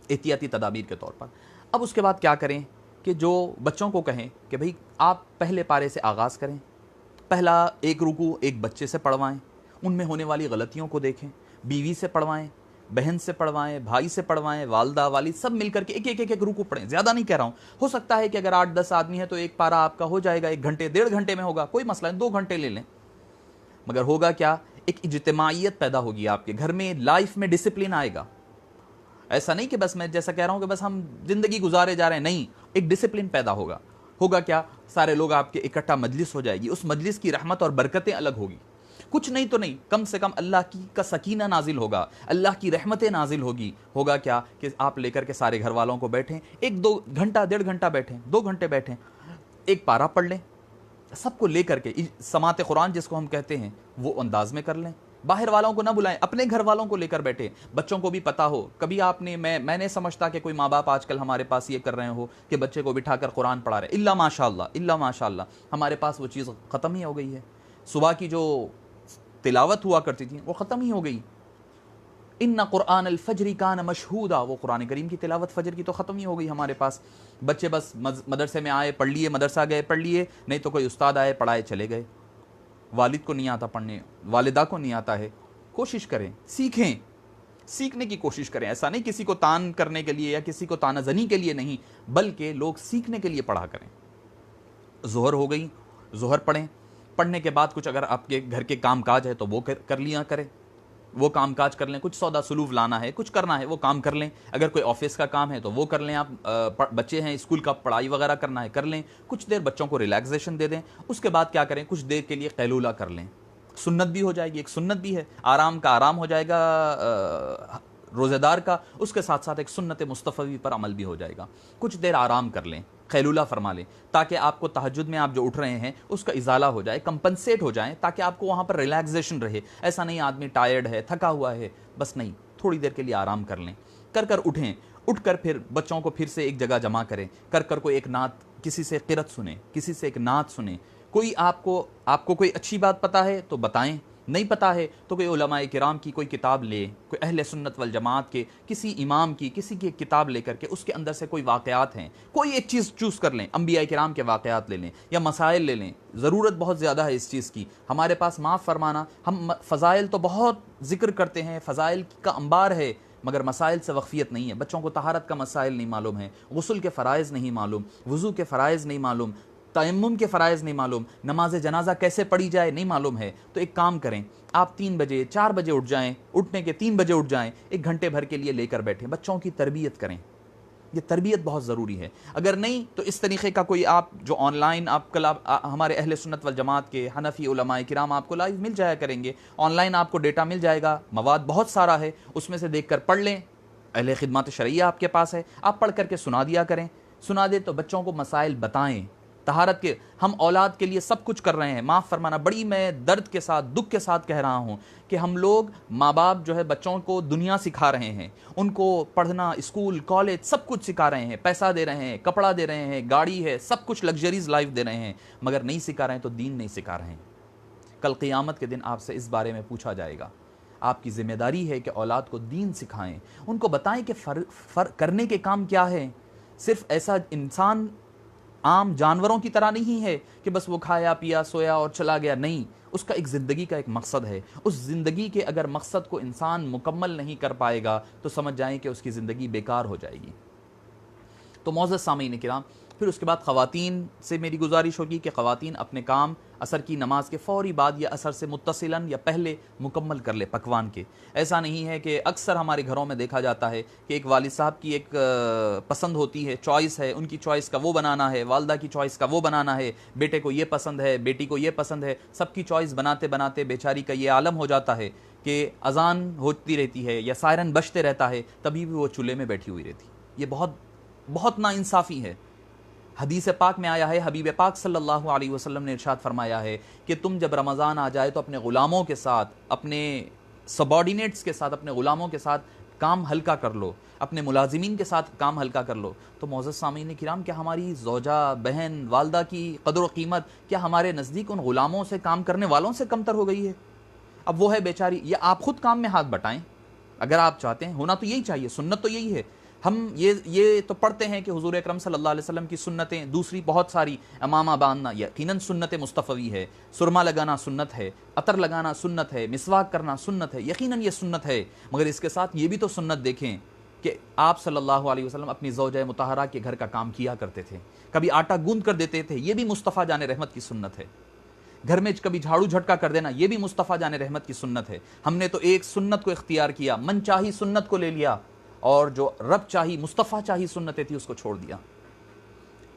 احتیاطی تدابیر کے طور پر. اب اس کے بعد کیا کریں کہ جو بچوں کو کہیں کہ بھئی آپ پہلے پارے سے آغاز کریں, پہلا 1 رکوع ایک بچے سے پڑھوائیں, ان میں ہونے والی غلطیوں کو دیکھیں, بیوی سے پڑھوائیں, بہن سے پڑھوائیں, بھائی سے پڑھوائیں, والدہ والد سب مل کر کے ایک رکوع پڑھیں. زیادہ نہیں کہہ رہا ہوں, ہو سکتا ہے کہ اگر 8-10 آدمی ہے تو ایک پارہ آپ کا ہو جائے گا 1 گھنٹے 1.5 گھنٹے میں ہوگا, کوئی مسئلہ نہیں, 2 گھنٹے لے لیں. مگر ہوگا کیا, ایک اجتماعیت پیدا ہوگی آپ کے گھر میں, لائف میں ڈسپلن آئے گا. ایسا نہیں کہ بس میں جیسا کہہ رہا ہوں کہ بس ہم زندگی گزارے جا رہے ہیں, نہیں, ایک ڈسپلن پیدا ہوگا. ہوگا کیا, سارے لوگ آپ کے اکٹھا مجلس ہو جائے گی, اس مجلس کی رحمت اور برکتیں الگ ہوگی. کچھ نہیں تو نہیں, کم سے کم اللہ کا سکینہ نازل ہوگا, اللہ کی رحمتیں نازل ہوگی. ہوگا کیا کہ آپ لے کر کے سارے گھر والوں کو بیٹھیں, 1-2 گھنٹہ 1.5 گھنٹہ بیٹھیں, 2 گھنٹے بیٹھیں, ایک پارہ پڑھ لیں, سب کو لے کر کے سماعت قرآن جس کو ہم کہتے ہیں وہ انداز میں کر لیں. باہر والوں کو نہ بلائیں, اپنے گھر والوں کو لے کر بیٹھے, بچوں کو بھی پتا ہو. کبھی آپ نے میں نہیں سمجھتا کہ کوئی ماں باپ آج کل ہمارے پاس یہ کر رہے ہو کہ بچے کو بٹھا کر قرآن پڑھا رہے. الا ماشاء اللہ ہمارے پاس وہ چیز ختم ہی ہو گئی ہے. صبح کی جو تلاوت ہوا کرتی تھی وہ ختم ہی ہو گئی. ان قرآن الفجر کان مشہودا, وہ قرآن کریم کی تلاوت فجر کی تو ختم ہی ہو گئی ہمارے پاس. بچے بس مدرسے میں آئے پڑھ لیے, مدرسہ گئے پڑھ لیے, نہیں تو کوئی استاد آئے پڑھائے چلے گئے. والد کو نہیں آتا پڑھنے, والدہ کو نہیں آتا ہے. کوشش کریں, سیکھنے کی کوشش کریں. ایسا نہیں کسی کو تان کرنے کے لیے یا کسی کو تانہ زنی کے لیے نہیں, بلکہ لوگ سیکھنے کے لیے پڑھا کریں. ظہر ہو گئی, ظہر پڑھیں. پڑھنے کے بعد کچھ اگر آپ کے گھر کے کام کاج ہے تو وہ کر لیا کریں, وہ کام کاج کر لیں. کچھ سودا سلوف لانا ہے, کچھ کرنا ہے, وہ کام کر لیں. اگر کوئی آفس کا کام ہے تو وہ کر لیں. آپ بچے ہیں, اسکول کا پڑھائی وغیرہ کرنا ہے, کر لیں. کچھ دیر بچوں کو ریلیکسیشن دے دیں. اس کے بعد کیا کریں, کچھ دیر کے لیے قیلولہ کر لیں. سنت بھی ہو جائے گی, ایک سنت بھی ہے, آرام کا آرام ہو جائے گا روزے دار کا, اس کے ساتھ ساتھ ایک سنت مصطفی پر عمل بھی ہو جائے گا. کچھ دیر آرام کر لیں, قیلولہ فرما لیں, تاکہ آپ کو تہجد میں آپ جو اٹھ رہے ہیں اس کا ازالہ ہو جائے, کمپنسیٹ ہو جائیں, تاکہ آپ کو وہاں پر ریلیکسیشن رہے. ایسا نہیں آدمی ٹائرڈ ہے, تھکا ہوا ہے, بس نہیں, تھوڑی دیر کے لیے آرام کر لیں. کر اٹھیں, اٹھ کر پھر بچوں کو پھر سے ایک جگہ جمع کریں. کر کوئی ایک نعت, کسی سے قرات سنیں, کسی سے ایک نعت سنیں. کوئی آپ کو کوئی اچھی بات پتہ ہے تو بتائیں, نہیں پتہ ہے تو کوئی علماء کرام کی کوئی کتاب لے, کوئی اہل سنت والجماعت کے کسی امام کی کسی کی کتاب لے کر کے اس کے اندر سے کوئی واقعات ہیں, کوئی ایک چیز چوز کر لیں. انبیاء کرام کے واقعات لے لیں یا مسائل لے لیں. ضرورت بہت زیادہ ہے اس چیز کی. ہمارے پاس معاف فرمانا, ہم فضائل تو بہت ذکر کرتے ہیں, فضائل کا انبار ہے, مگر مسائل سے وقفیت نہیں ہے. بچوں کو طہارت کا مسائل نہیں معلوم ہے, غسل کے فرائض نہیں معلوم, وضو کے فرائض نہیں معلوم, تیمم کے فرائض نہیں معلوم, نماز جنازہ کیسے پڑھی جائے نہیں معلوم ہے. تو ایک کام کریں, آپ 3 بجے 4 بجے اٹھ جائیں, اٹھنے کے 3 بجے اٹھ جائیں, 1 گھنٹے بھر کے لیے لے کر بیٹھیں. بچوں کی تربیت کریں, یہ تربیت بہت ضروری ہے. اگر نہیں تو اس طریقے کا کوئی آپ جو آن لائن آپ کل ہمارے اہل سنت والجماعت کے حنفی علماء کرام آپ کو لائیو مل جایا کریں گے. آن لائن آپ کو ڈیٹا مل جائے گا, مواد بہت سارا ہے, اس میں سے دیکھ کر پڑھ لیں. اہل خدمات شرعیہ آپ کے پاس ہے, آپ پڑھ کر کے سنا دیا کریں. سنا دے تو بچوں کو مسائل بتائیں, طہارت کے ہم اولاد کے لیے سب کچھ کر رہے ہیں. معاف فرمانا, بڑی میں درد کے ساتھ دکھ کے ساتھ کہہ رہا ہوں کہ ہم لوگ ماں باپ جو ہے بچوں کو دنیا سکھا رہے ہیں, ان کو پڑھنا, اسکول, کالج سب کچھ سکھا رہے ہیں, پیسہ دے رہے ہیں, کپڑا دے رہے ہیں, گاڑی ہے, سب کچھ لگژریز لائف دے رہے ہیں, مگر نہیں سکھا رہے ہیں تو دین نہیں سکھا رہے ہیں. کل قیامت کے دن آپ سے اس بارے میں پوچھا جائے گا. آپ کی ذمہ داری ہے کہ اولاد کو دین سکھائیں, ان کو بتائیں کہ فرق کرنے کے کام کیا ہے. صرف ایسا انسان عام جانوروں کی طرح نہیں ہے کہ بس وہ کھایا پیا سویا اور چلا گیا. نہیں, اس کا ایک زندگی کا ایک مقصد ہے. اس زندگی کے اگر مقصد کو انسان مکمل نہیں کر پائے گا تو سمجھ جائیں کہ اس کی زندگی بیکار ہو جائے گی. تو معزز سامعین کرام, پھر اس کے بعد خواتین سے میری گزارش ہوگی کہ خواتین اپنے کام عصر کی نماز کے فوری بعد یا عصر سے متصلاً یا پہلے مکمل کر لے پکوان کے. ایسا نہیں ہے کہ اکثر ہمارے گھروں میں دیکھا جاتا ہے کہ ایک والد صاحب کی ایک پسند ہوتی ہے, چوائس ہے, ان کی چوائس کا وہ بنانا ہے, والدہ کی چوائس کا وہ بنانا ہے, بیٹے کو یہ پسند ہے, بیٹی کو یہ پسند ہے. سب کی چوائس بناتے بناتے بیچاری کا یہ عالم ہو جاتا ہے کہ اذان ہوتی رہتی ہے یا سائرن بجتے رہتا ہے, تبھی بھی وہ چولہے میں بیٹھی ہوئی رہتی. یہ بہت ناانصافی ہے. حدیث پاک میں آیا ہے, حبیب پاک صلی اللہ علیہ وسلم نے ارشاد فرمایا ہے کہ تم جب رمضان آ جائے تو اپنے غلاموں کے ساتھ, اپنے سبارڈینیٹس کے ساتھ, اپنے غلاموں کے ساتھ کام ہلکا کر لو, اپنے ملازمین کے ساتھ کام ہلکا کر لو. تو معزز سامعین کرام, کیا ہماری زوجہ, بہن, والدہ کی قدر و قیمت کیا ہمارے نزدیک ان غلاموں سے, کام کرنے والوں سے کمتر ہو گئی ہے؟ اب وہ ہے بیچاری, یا آپ خود کام میں ہاتھ بٹائیں اگر آپ چاہتے ہیں. ہونا تو یہی چاہیے, سنت تو یہی ہے. ہم یہ تو پڑھتے ہیں کہ حضور اکرم صلی اللہ علیہ وسلم کی سنتیں دوسری بہت ساری, امامہ باندھنا یقیناً سنت مصطفی ہے, سرما لگانا سنت ہے, عطر لگانا سنت ہے, مسواک کرنا سنت ہے, یقیناً یہ سنت ہے. مگر اس کے ساتھ یہ بھی تو سنت دیکھیں کہ آپ صلی اللہ علیہ وسلم اپنی زوجہ مطہرہ کے گھر کا کام کیا کرتے تھے, کبھی آٹا گوندھ کر دیتے تھے, یہ بھی مصطفیٰ جان رحمت کی سنت ہے. گھر میں کبھی جھاڑو جھٹکا کر دینا, یہ بھی مصطفیٰ جان رحمت کی سنت ہے. ہم نے تو ایک سنت کو اختیار کیا, من چاہی سنت کو لے لیا, اور جو رب چاہی, مصطفیٰ چاہی سنتیں تھی اس کو چھوڑ دیا.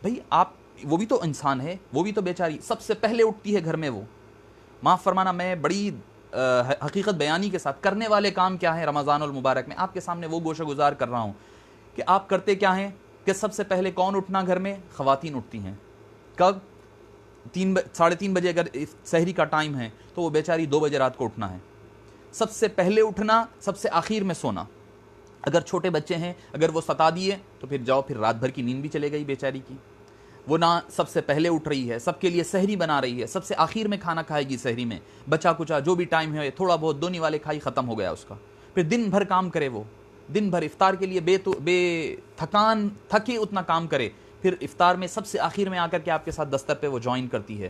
بھئی آپ, وہ بھی تو انسان ہے, وہ بھی تو بیچاری سب سے پہلے اٹھتی ہے گھر میں. وہ معاف فرمانا, میں بڑی حقیقت بیانی کے ساتھ کرنے والے کام کیا ہیں رمضان المبارک میں آپ کے سامنے وہ گوشہ گزار کر رہا ہوں کہ آپ کرتے کیا ہیں. کہ سب سے پہلے کون اٹھنا گھر میں؟ خواتین اٹھتی ہیں. کب؟ 3:30 بجے اگر سحری کا ٹائم ہے تو وہ بیچاری 2 بجے رات کو اٹھنا ہے. سب سے پہلے اٹھنا, سب سے آخر میں سونا. اگر چھوٹے بچے ہیں, اگر وہ ستا دیے تو پھر جاؤ, پھر رات بھر کی نیند بھی چلے گئی بیچاری کی. وہ نہ سب سے پہلے اٹھ رہی ہے, سب کے لیے سحری بنا رہی ہے, سب سے آخر میں کھانا کھائے گی سحری میں, بچا کچا جو بھی ٹائم ہے تھوڑا بہت دونی والے کھائی, ختم ہو گیا اس کا. پھر دن بھر کام کرے, وہ دن بھر افطار کے لیے بے تھکان تھکے اتنا کام کرے. پھر افطار میں سب سے آخر میں آ کر کے آپ کے ساتھ دستر پہ وہ جوائن کرتی ہے.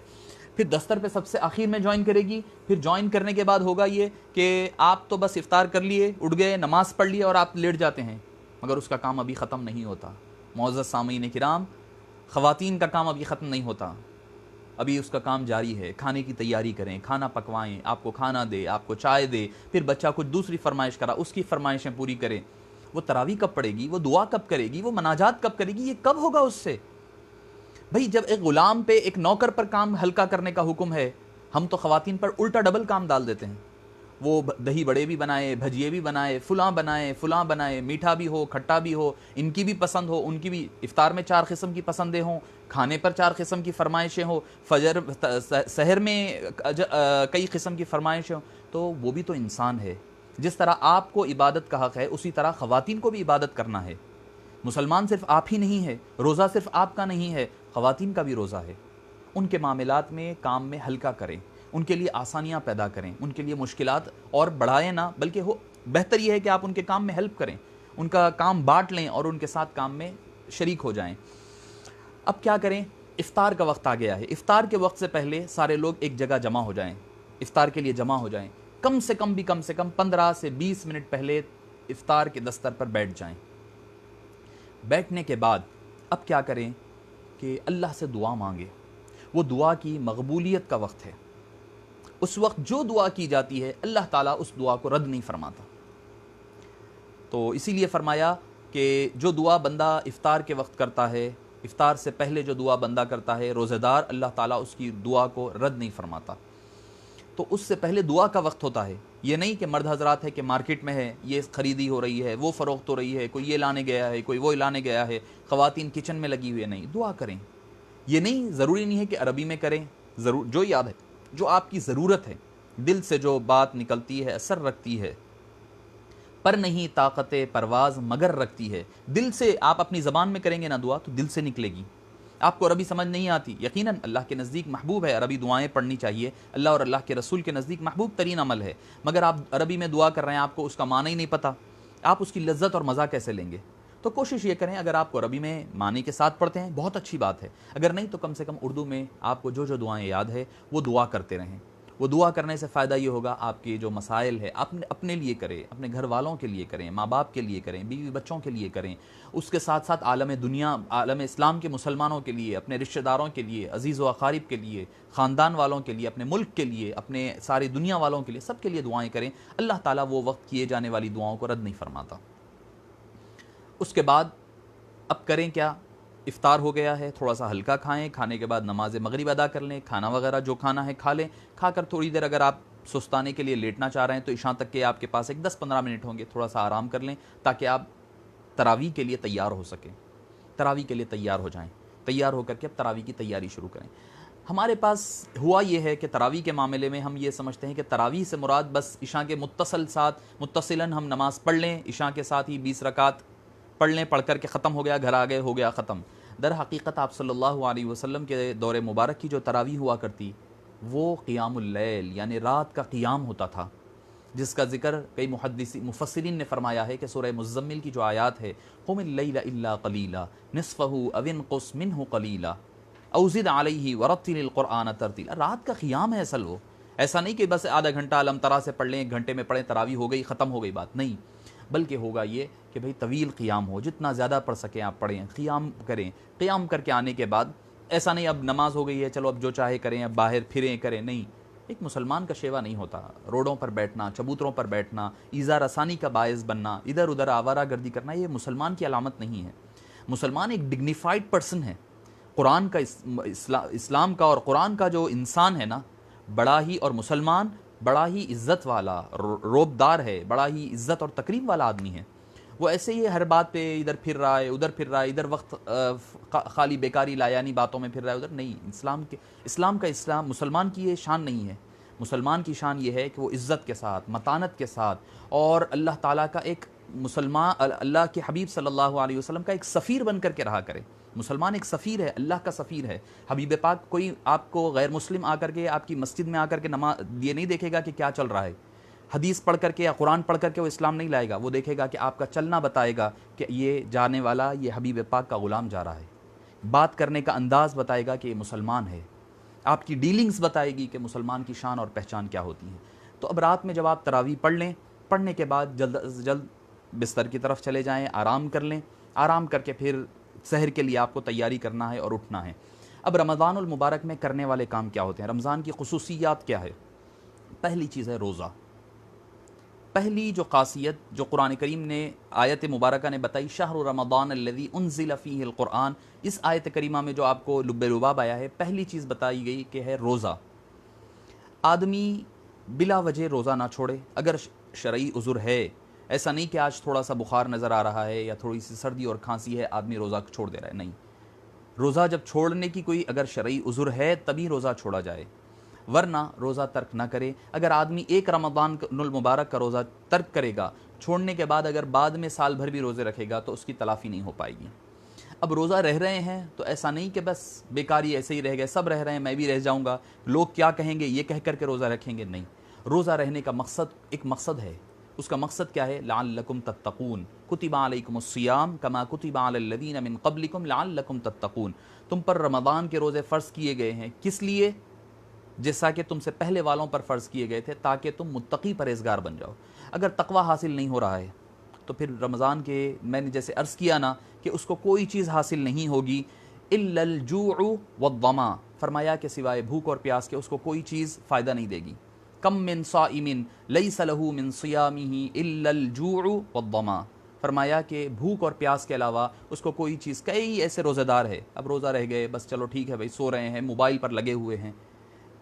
پھر دستر پہ سب سے آخر میں جوائن کرے گی. پھر جوائن کرنے کے بعد ہوگا یہ کہ آپ تو بس افطار کر لیے, اٹھ گئے, نماز پڑھ لی اور آپ لیٹ جاتے ہیں, مگر اس کا کام ابھی ختم نہیں ہوتا. معزز سامعین کرام, خواتین کا کام ابھی ختم نہیں ہوتا, ابھی اس کا کام جاری ہے. کھانے کی تیاری کریں, کھانا پکوائیں, آپ کو کھانا دے, آپ کو چائے دے. پھر بچہ کچھ دوسری فرمائش کرا, اس کی فرمائشیں پوری کرے. وہ تراویح کب پڑھے گی, وہ دعا کب کرے گی, وہ مناجات کب کرے گی, یہ کب ہوگا اس سے؟ بھئی جب ایک غلام پہ, ایک نوکر پر کام ہلکا کرنے کا حکم ہے, ہم تو خواتین پر الٹا ڈبل کام ڈال دیتے ہیں. وہ دہی بڑے بھی بنائے, بھجیے بھی بنائے, فلاں بنائے, میٹھا بھی ہو, کھٹا بھی ہو, ان کی بھی پسند ہو, ان کی بھی افطار میں 4 قسم کی پسندیں ہوں, کھانے پر 4 قسم کی فرمائشیں ہوں, فجر سحر میں کئی قسم کی فرمائشیں ہوں. تو وہ بھی تو انسان ہے. جس طرح آپ کو عبادت کا حق ہے, اسی طرح خواتین کو بھی عبادت کرنا ہے. مسلمان صرف آپ ہی نہیں ہے, روزہ صرف آپ کا نہیں ہے, خواتین کا بھی روزہ ہے. ان کے معاملات میں, کام میں ہلکا کریں, ان کے لیے آسانیاں پیدا کریں, ان کے لیے مشکلات اور بڑھائیں نہ, بلکہ بہتر یہ ہے کہ آپ ان کے کام میں ہیلپ کریں, ان کا کام بانٹ لیں اور ان کے ساتھ کام میں شریک ہو جائیں. اب کیا کریں؟ افطار کا وقت آ گیا ہے. افطار کے وقت سے پہلے سارے لوگ ایک جگہ جمع ہو جائیں, افطار کے لیے جمع ہو جائیں. کم سے کم 15 سے 20 منٹ پہلے افطار کے دستر پر بیٹھ جائیں. بیٹھنے کے بعد اب کیا کریں کہ اللہ سے دعا مانگے. وہ دعا کی مقبولیت کا وقت ہے. اس وقت جو دعا کی جاتی ہے اللہ تعالیٰ اس دعا کو رد نہیں فرماتا. تو اسی لیے فرمایا کہ جو دعا بندہ افطار کے وقت کرتا ہے, افطار سے پہلے جو دعا بندہ کرتا ہے, روزہ دار, اللہ تعالیٰ اس کی دعا کو رد نہیں فرماتا. تو اس سے پہلے دعا کا وقت ہوتا ہے. یہ نہیں کہ مرد حضرات ہے کہ مارکیٹ میں ہے, یہ خریدی ہو رہی ہے, وہ فروخت ہو رہی ہے, کوئی یہ لانے گیا ہے, کوئی وہ لانے گیا ہے, خواتین کچن میں لگی ہوئی ہے. نہیں, دعا کریں. یہ نہیں ضروری نہیں ہے کہ عربی میں کریں، جو یاد ہے، جو آپ کی ضرورت ہے، دل سے جو بات نکلتی ہے، اثر رکھتی ہے، پر نہیں طاقت پرواز مگر رکھتی ہے، دل سے آپ اپنی زبان میں کریں گے نا دعا تو دل سے نکلے گی۔ آپ کو عربی سمجھ نہیں آتی، یقیناً اللہ کے نزدیک محبوب ہے عربی دعائیں پڑھنی چاہیے، اللہ اور اللہ کے رسول کے نزدیک محبوب ترین عمل ہے، مگر آپ عربی میں دعا کر رہے ہیں، آپ کو اس کا معنی ہی نہیں پتہ، آپ اس کی لذت اور مزہ کیسے لیں گے؟ تو کوشش یہ کریں، اگر آپ کو عربی میں معنی کے ساتھ پڑھتے ہیں بہت اچھی بات ہے، اگر نہیں تو کم سے کم اردو میں آپ کو جو جو دعائیں یاد ہے وہ دعا کرتے رہیں۔ وہ دعا کرنے سے فائدہ یہ ہوگا، آپ کے جو مسائل ہے اپنے لیے کریں، اپنے گھر والوں کے لیے کریں، ماں باپ کے لیے کریں، بیوی بچوں کے لیے کریں، اس کے ساتھ ساتھ عالم دنیا، عالم اسلام کے مسلمانوں کے لیے، اپنے رشتہ داروں کے لیے، عزیز و اقارب کے لیے، خاندان والوں کے لیے، اپنے ملک کے لیے، اپنے ساری دنیا والوں کے لیے، سب کے لیے دعائیں کریں۔ اللہ تعالیٰ وہ وقت کیے جانے والی دعاؤں کو رد نہیں فرماتا۔ اس کے بعد اب کریں کیا؟ افطار ہو گیا ہے، تھوڑا سا ہلکا کھائیں، کھانے کے بعد نماز مغرب ادا کر لیں، کھانا وغیرہ جو کھانا ہے کھا لیں، کھا کر تھوڑی دیر اگر آپ سستانے کے لیے لیٹنا چاہ رہے ہیں تو عشاء تک کے آپ کے پاس ایک 10-15 منٹ ہوں گے، تھوڑا سا آرام کر لیں تاکہ آپ تراویح کے لیے تیار ہو سکیں، تراویح کے لیے تیار ہو جائیں، تیار ہو کر کے اب تراویح کی تیاری شروع کریں۔ ہمارے پاس ہوا یہ ہے کہ تراویح کے معاملے میں ہم یہ سمجھتے ہیں کہ تراویح سے مراد بس عشاء کے متصلاً ہم نماز پڑھ لیں، عشاء کے ساتھ ہی 20 رکعت پڑھ لیں، پڑھ کر کے ختم ہو گیا، گھر آ گئے، ہو گیا ختم۔ در حقیقت آپ صلی اللہ علیہ وسلم کے دور مبارک کی جو تراویح ہوا کرتی وہ قیام اللیل یعنی رات کا قیام ہوتا تھا، جس کا ذکر کئی مفسرین نے فرمایا ہے کہ سورہ مزمل کی جو آیات ہے، قم اللیل الا قلیلا نصفہ او انقص منہ قلیلا او زد علیہ ورتل القرآن ترتیلا، رات کا قیام ہے اصل وہ، ایسا نہیں کہ بس آدھا گھنٹہ علم ترا سے پڑھ لیں، 1 گھنٹے میں پڑھیں، تراویح ہو گئی، ختم ہو گئی بات، نہیں، بلکہ ہوگا یہ کہ بھئی طویل قیام ہو، جتنا زیادہ پڑھ سکیں آپ پڑھیں، قیام کریں، قیام کر کے آنے کے بعد ایسا نہیں اب نماز ہو گئی ہے چلو اب جو چاہے کریں، اب باہر پھریں کریں، نہیں، ایک مسلمان کا شیوا نہیں ہوتا روڈوں پر بیٹھنا، چبوتروں پر بیٹھنا، ایذا رسانی کا باعث بننا، ادھر ادھر آوارہ گردی کرنا، یہ مسلمان کی علامت نہیں ہے۔ مسلمان ایک ڈگنیفائڈ پرسن ہے، قرآن کا اسلام کا اور قرآن کا جو انسان ہے نا، بڑا ہی، اور مسلمان بڑا ہی عزت والا روبدار ہے، بڑا ہی عزت اور تکریم والا آدمی ہے۔ وہ ایسے ہی ہر بات پہ ادھر پھر رہا ہے، ادھر پھر رہا ہے، ادھر وقت خالی بیکاری لایانی باتوں میں پھر رہا ہے، ادھر نہیں۔ اسلام مسلمان کی یہ شان نہیں ہے۔ مسلمان کی شان یہ ہے کہ وہ عزت کے ساتھ، متانت کے ساتھ، اور اللہ تعالیٰ کا ایک اللہ کے حبیب صلی اللہ علیہ وسلم کا ایک سفیر بن کر کے رہا کرے۔ مسلمان ایک سفیر ہے، اللہ کا سفیر ہے۔ حبیب پاک کوئی آپ کو غیر مسلم آ کر کے آپ کی مسجد میں آ کر کے نماز یہ نہیں دیکھے گا کہ کیا چل رہا ہے، حدیث پڑھ کر کے یا قرآن پڑھ کر کے وہ اسلام نہیں لائے گا، وہ دیکھے گا کہ آپ کا چلنا بتائے گا کہ یہ جانے والا، یہ حبیب پاک کا غلام جا رہا ہے، بات کرنے کا انداز بتائے گا کہ یہ مسلمان ہے، آپ کی ڈیلنگز بتائے گی کہ مسلمان کی شان اور پہچان کیا ہوتی ہے۔ تو اب رات میں جب آپ تراویح پڑھ لیں، پڑھنے کے بعد جلد از جلد بستر کی طرف چلے جائیں، آرام کر لیں، آرام کر کے پھر سحر کے لیے آپ کو تیاری کرنا ہے اور اٹھنا ہے۔ اب رمضان المبارک میں کرنے والے کام کیا ہوتے ہیں؟ رمضان کی خصوصیات کیا ہے؟ پہلی چیز ہے روزہ۔ پہلی جو خاصیت جو قرآن کریم نے آیت مبارکہ نے بتائی، شہر رمضان الذی انزل فیہ القرآن، اس آیت کریمہ میں جو آپ کو لب لباب آیا ہے، پہلی چیز بتائی گئی کہ ہے روزہ۔ آدمی بلا وجہ روزہ نہ چھوڑے اگر شرعی عذر ہے، ایسا نہیں کہ آج تھوڑا سا بخار نظر آ رہا ہے یا تھوڑی سی سردی اور کھانسی ہے آدمی روزہ چھوڑ دے رہا ہے، نہیں، روزہ جب چھوڑنے کی کوئی اگر شرعی عذر ہے تبھی روزہ چھوڑا جائے، ورنہ روزہ ترک نہ کرے۔ اگر آدمی ایک رمضان المبارک کا روزہ ترک کرے گا، چھوڑنے کے بعد اگر بعد میں سال بھر بھی روزے رکھے گا تو اس کی تلافی نہیں ہو پائے گی۔ اب روزہ رہ رہے ہیں تو ایسا نہیں کہ بس بیکاری ایسے ہی رہ گئے، سب رہ رہے ہیں میں بھی رہ جاؤں گا، لوگ کیا کہیں گے یہ کہہ کر کے روزہ رکھیں گے، نہیں۔ روزہ رہنے کا مقصد ایک مقصد ہے، اس کا مقصد کیا ہے؟ لعلکم تتقون، کتب علیکم الصیام کما کتب علی الذین من قبلکم لعلکم تتقون، تم پر رمضان کے روزے فرض کیے گئے ہیں، کس لیے؟ جیسا کہ تم سے پہلے والوں پر فرض کیے گئے تھے، تاکہ تم متقی پرہیزگار بن جاؤ۔ اگر تقوی حاصل نہیں ہو رہا ہے تو پھر رمضان کے میں نے جیسے عرض کیا نا کہ اس کو کوئی چیز حاصل نہیں ہوگی، الا الجوع والظما، فرمایا کہ سوائے بھوک اور پیاس کے اس کو کوئی چیز فائدہ نہیں دے گی۔ کم من صائم لیس له من صیامہ الا الجوع والظما، فرمایا کہ بھوک اور پیاس کے علاوہ اس کو کوئی چیز، کئی ایسے روزہ دار ہے اب روزہ رہ گئے، بس چلو ٹھیک ہے بھائی، سو رہے ہیں، موبائل پر لگے ہوئے ہیں۔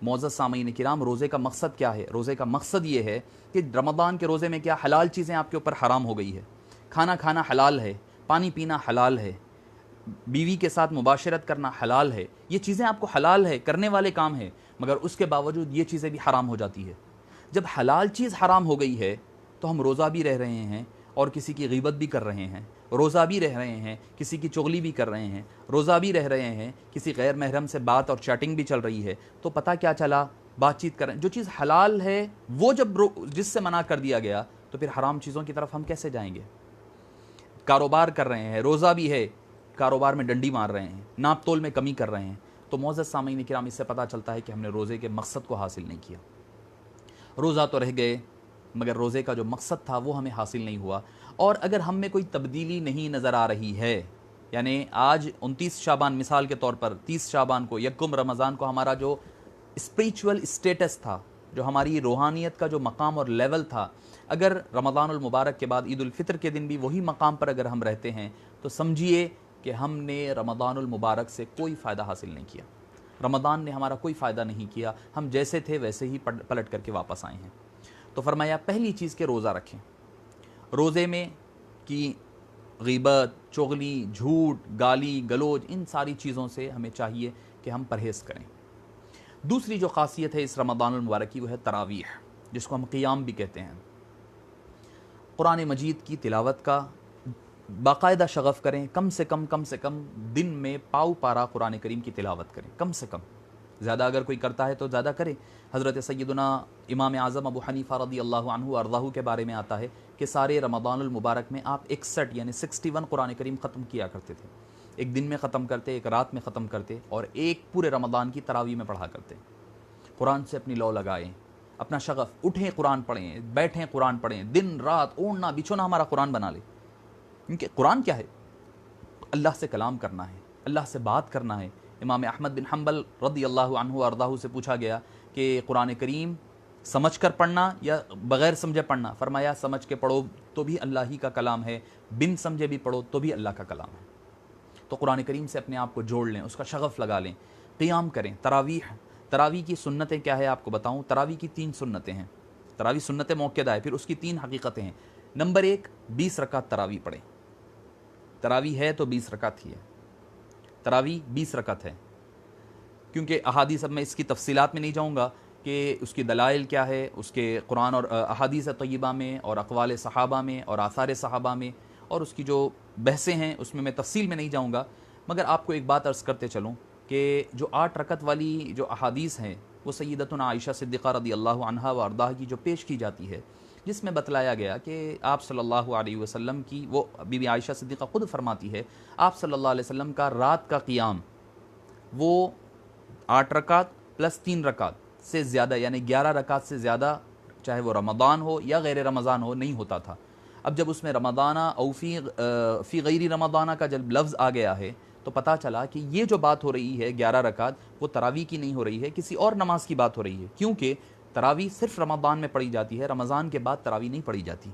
معزز سامعین کرام، روزے کا مقصد کیا ہے؟ روزے کا مقصد یہ ہے کہ رمضان کے روزے میں کیا حلال چیزیں آپ کے اوپر حرام ہو گئی ہے، کھانا کھانا حلال ہے، پانی پینا حلال ہے، بیوی کے ساتھ مباشرت کرنا حلال ہے، یہ چیزیں آپ کو حلال ہے، کرنے والے کام ہیں، مگر اس کے باوجود یہ چیزیں بھی حرام ہو جاتی ہے۔ جب حلال چیز حرام ہو گئی ہے تو ہم روزہ بھی رہ رہے ہیں اور کسی کی غیبت بھی کر رہے ہیں، روزہ بھی رہ رہے ہیں، کسی کی چغلی بھی کر رہے ہیں، روزہ بھی رہ رہے ہیں، کسی غیر محرم سے بات اور چیٹنگ بھی چل رہی ہے، تو پتہ کیا چلا، بات چیت کر رہے ہیں۔ جو چیز حلال ہے وہ جب جس سے منع کر دیا گیا تو پھر حرام چیزوں کی طرف ہم کیسے جائیں گے؟ کاروبار کر رہے ہیں، روزہ بھی ہے، کاروبار میں ڈنڈی مار رہے ہیں، ناپ تول میں کمی کر رہے ہیں، تو معزز سامعین کرام، اس سے پتہ چلتا ہے کہ ہم نے روزے کے مقصد کو حاصل نہیں کیا۔ روزہ تو رہ گئے مگر روزے کا جو مقصد تھا وہ ہمیں حاصل نہیں ہوا۔ اور اگر ہم میں کوئی تبدیلی نہیں نظر آ رہی ہے، یعنی آج 29 شعبان مثال کے طور پر 30 شعبان کو، یکم رمضان کو، ہمارا جو اسپریچول اسٹیٹس تھا، جو ہماری روحانیت کا جو مقام اور لیول تھا، اگر رمضان المبارک کے بعد عید الفطر کے دن بھی وہی مقام پر اگر ہم رہتے ہیں تو سمجھیے کہ ہم نے رمضان المبارک سے کوئی فائدہ حاصل نہیں کیا، رمضان نے ہمارا کوئی فائدہ نہیں کیا، ہم جیسے تھے ویسے ہی پلٹ کر کے واپس آئے ہیں۔ تو فرمایا پہلی چیز کہ روزہ رکھیں، روزے میں کی غیبت، چغلی، جھوٹ، گالی گلوچ، ان ساری چیزوں سے ہمیں چاہیے کہ ہم پرہیز کریں۔ دوسری جو خاصیت ہے اس رمضان المبارک کی وہ ہے تراویح، جس کو ہم قیام بھی کہتے ہیں۔ قرآن مجید کی تلاوت کا باقاعدہ شغف کریں، کم سے کم دن میں پاؤ پارا قرآن کریم کی تلاوت کریں، کم سے کم، زیادہ اگر کوئی کرتا ہے تو زیادہ کرے۔ حضرت سیدنا امام اعظم ابو حنیفہ رضی اللہ عنہ وارضاہ کے بارے میں آتا ہے کہ سارے رمضان المبارک میں آپ 61 یعنی 61 قرآن کریم ختم کیا کرتے تھے، ایک دن میں ختم کرتے، ایک رات میں ختم کرتے، اور ایک پورے رمضان کی تراویح میں پڑھا کرتے۔ قرآن سے اپنی لو لگائیں، اپنا شغف، اٹھیں قرآن پڑھیں، بیٹھیں قرآن پڑھیں، دن رات اوڑھنا بچھونا ہمارا قرآن بنا لیں، کیونکہ قرآن کیا ہے؟ اللہ سے کلام کرنا ہے، اللہ سے بات کرنا ہے۔ امام احمد بن حنبل رضی اللہ عنہ وارضاہ سے پوچھا گیا کہ قرآن کریم سمجھ کر پڑھنا یا بغیر سمجھے پڑھنا؟ فرمایا سمجھ کے پڑھو تو بھی اللہ ہی کا کلام ہے، بن سمجھے بھی پڑھو تو بھی اللہ کا کلام ہے۔ تو قرآن کریم سے اپنے آپ کو جوڑ لیں، اس کا شغف لگا لیں، قیام کریں۔ تراویح کی سنتیں کیا ہے آپ کو بتاؤں؟ تراویح کی 3 سنتیں ہیں، تراویح سنت موقعہ ہے، پھر اس کی 3 حقیقتیں ہیں۔ نمبر 1، 20 رکعت تراویح پڑھیں۔ تراویح ہے تو 20 رکعت ہی ہے، تراویح 20 رکعت ہے، کیونکہ احادیث، اب میں اس کی تفصیلات میں نہیں جاؤں گا کہ اس کی دلائل کیا ہے، اس کے قرآن اور احادیث طیبہ میں اور اقوال صحابہ میں اور آثار صحابہ میں، اور اس کی جو بحثیں ہیں اس میں تفصیل میں نہیں جاؤں گا، مگر آپ کو ایک بات عرض کرتے چلوں کہ جو 8 رکعت والی جو احادیث ہیں وہ سیدتنا عائشہ صدیقہ رضی اللہ عنہا و ارضاہ کی جو پیش کی جاتی ہے، جس میں بتلایا گیا کہ آپ صلی اللہ علیہ وسلم کی، وہ بی بی عائشہ صدیقہ خود فرماتی ہے، آپ صلی اللہ علیہ وسلم کا رات کا قیام وہ 8 رکعت پلس 3 رکعت سے زیادہ، یعنی 11 رکعت سے زیادہ، چاہے وہ رمضان ہو یا غیر رمضان ہو، نہیں ہوتا تھا۔ اب جب اس میں رمضانہ او فی غیر رمضانہ کا جب لفظ آ گیا ہے تو پتہ چلا کہ یہ جو بات ہو رہی ہے 11 رکعت، وہ تراویح کی نہیں ہو رہی ہے، کسی اور نماز کی بات ہو رہی ہے، کیونکہ تراویح صرف رمضان میں پڑھی جاتی ہے، رمضان کے بعد تراویح نہیں پڑھی جاتی۔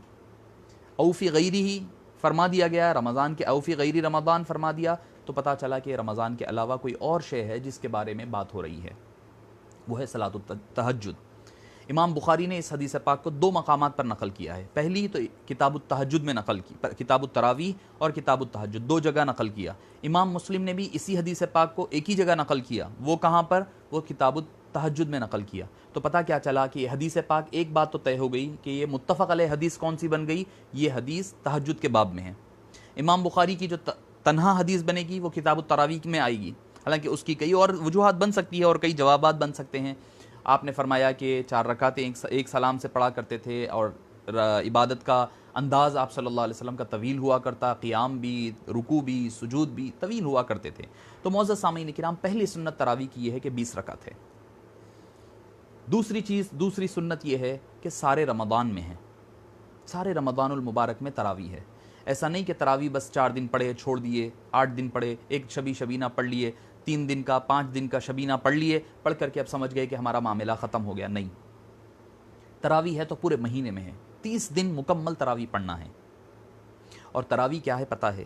او فی غیری ہی فرما دیا گیا، رمضان کے او فی غیری رمضان فرما دیا، تو پتہ چلا کہ رمضان کے علاوہ کوئی اور شے ہے جس کے بارے میں بات ہو رہی ہے، وہ ہے صلاۃ التہجد۔ امام بخاری نے اس حدیث پاک کو 2 مقامات پر نقل کیا ہے، پہلی تو کتاب التہجد میں نقل کی، کتاب التراویح اور کتاب التہجد 2 جگہ نقل کیا۔ امام مسلم نے بھی اسی حدیث پاک کو ایک ہی جگہ نقل کیا، وہ کہاں پر؟ وہ کتاب التہجد میں نقل کیا۔ تو پتہ کیا چلا کہ یہ حدیث پاک، ایک بات تو طے ہو گئی کہ یہ متفق علیہ حدیث کون سی بن گئی؟ یہ حدیث تہجد کے باب میں ہے۔ امام بخاری کی جو تنہا حدیث بنے گی وہ کتاب التراویح میں آئے گی، حالانکہ اس کی کئی اور وجوہات بن سکتی ہے اور کئی جوابات بن سکتے ہیں۔ آپ نے فرمایا کہ 4 رکعتیں ایک سلام سے پڑھا کرتے تھے، اور عبادت کا انداز آپ صلی اللہ علیہ وسلم کا طویل ہوا کرتا، قیام بھی، رکوع بھی، سجود بھی طویل ہوا کرتے تھے۔ تو معزز سامعین کرام، پہلی سنت تراویح کی یہ ہے کہ 20 رکعت ہے۔ دوسری سنت یہ ہے کہ سارے رمضان میں ہے، سارے رمضان المبارک میں تراویح ہے۔ ایسا نہیں کہ تراویح بس 4 دن پڑھے چھوڑ دیے، 8 دن پڑھے، ایک شبینہ پڑھ لیے، 3 دن کا 5 دن کا شبینہ پڑھ لیے، پڑھ کر کے اب سمجھ گئے کہ ہمارا معاملہ ختم ہو گیا۔ نہیں، تراویح ہے تو پورے مہینے میں ہے، 30 دن مکمل تراویح پڑھنا ہے۔ اور تراویح کیا ہے پتہ ہے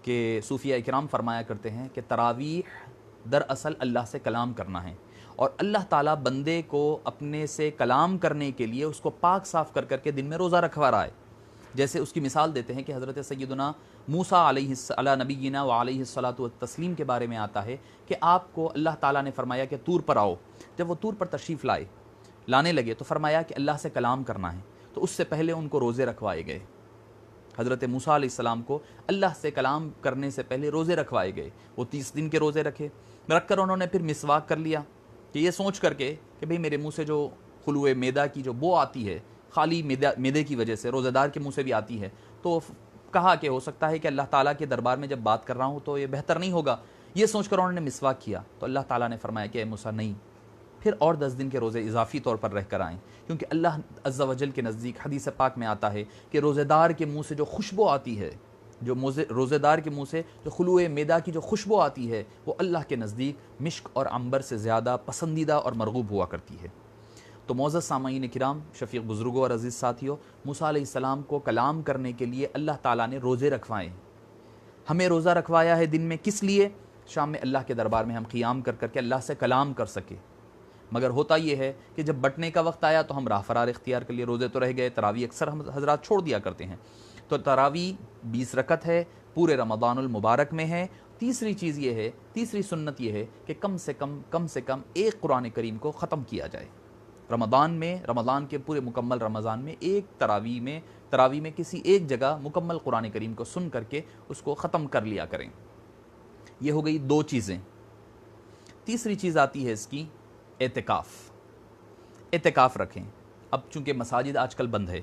کہ صوفیہ اکرام فرمایا کرتے ہیں کہ تراویح دراصل اللہ سے کلام کرنا ہے، اور اللہ تعالیٰ بندے کو اپنے سے کلام کرنے کے لیے اس کو پاک صاف کر کر کے دن میں روزہ رکھوا رہا ہے۔ جیسے اس کی مثال دیتے ہیں کہ حضرت سیدنا موسیٰ علیہ نبینا و علیہ الصلاۃ والتسلیم کے بارے میں آتا ہے کہ آپ کو اللہ تعالیٰ نے فرمایا کہ طور پر آؤ. جب وہ طور پر تشریف لانے لگے تو فرمایا کہ اللہ سے کلام کرنا ہے. تو اس سے پہلے ان کو روزے رکھوائے گئے. حضرت موسیٰ علیہ السلام کو اللہ سے کلام کرنے سے پہلے روزے رکھوائے گئے. وہ 30 دن کے روزے رکھ کر انہوں نے پھر مسواک کر لیا کہ یہ سوچ کر کے کہ بھئی میرے منہ سے جو خلوِ معدہ کی جو بو آتی ہے خالی معدے کی وجہ سے، روزہ دار کے منہ سے بھی آتی ہے، تو کہا کہ ہو سکتا ہے کہ اللہ تعالیٰ کے دربار میں جب بات کر رہا ہوں تو یہ بہتر نہیں ہوگا. یہ سوچ کر انہوں نے مسواک کیا تو اللہ تعالیٰ نے فرمایا کہ اے موسیٰ نہیں، پھر اور 10 دن کے روزے اضافی طور پر رہ کر آئیں، کیونکہ اللہ عز و جل کے نزدیک حدیث پاک میں آتا ہے کہ روزے دار کے منہ سے جو خوشبو آتی ہے، جو روزے دار کے منہ سے جو خلوِ معدہ کی جو خوشبو آتی ہے، وہ اللہ کے نزدیک مشک اور عنبر سے زیادہ پسندیدہ اور مرغوب ہوا کرتی ہے. تو معزز سامعین کرام، شفیق بزرگوں اور عزیز ساتھیوں، موسیٰ علیہ السلام کو کلام کرنے کے لیے اللہ تعالیٰ نے روزے رکھوائے. ہمیں روزہ رکھوایا ہے دن میں کس لیے؟ شام میں اللہ کے دربار میں ہم قیام کر کے اللہ سے کلام کر سکے. مگر ہوتا یہ ہے کہ جب بٹنے کا وقت آیا تو ہم راہ فرار اختیار کر لیے، روزے تو رہ گئے. تراویح اکثر ہم حضرات چھوڑ دیا کرتے ہیں. تو تراویح 20 رکعت ہے، پورے رمضان المبارک میں ہے. تیسری سنت یہ ہے کہ کم سے کم ایک قرآن کریم کو ختم کیا جائے رمضان کے پورے مکمل رمضان میں. ایک تراویح میں کسی ایک جگہ مکمل قرآن کریم کو سن کر کے اس کو ختم کر لیا کریں. یہ ہو گئی 2 چیزیں. تیسری چیز آتی ہے اس کی اعتکاف رکھیں. اب چونکہ مساجد آج کل بند ہے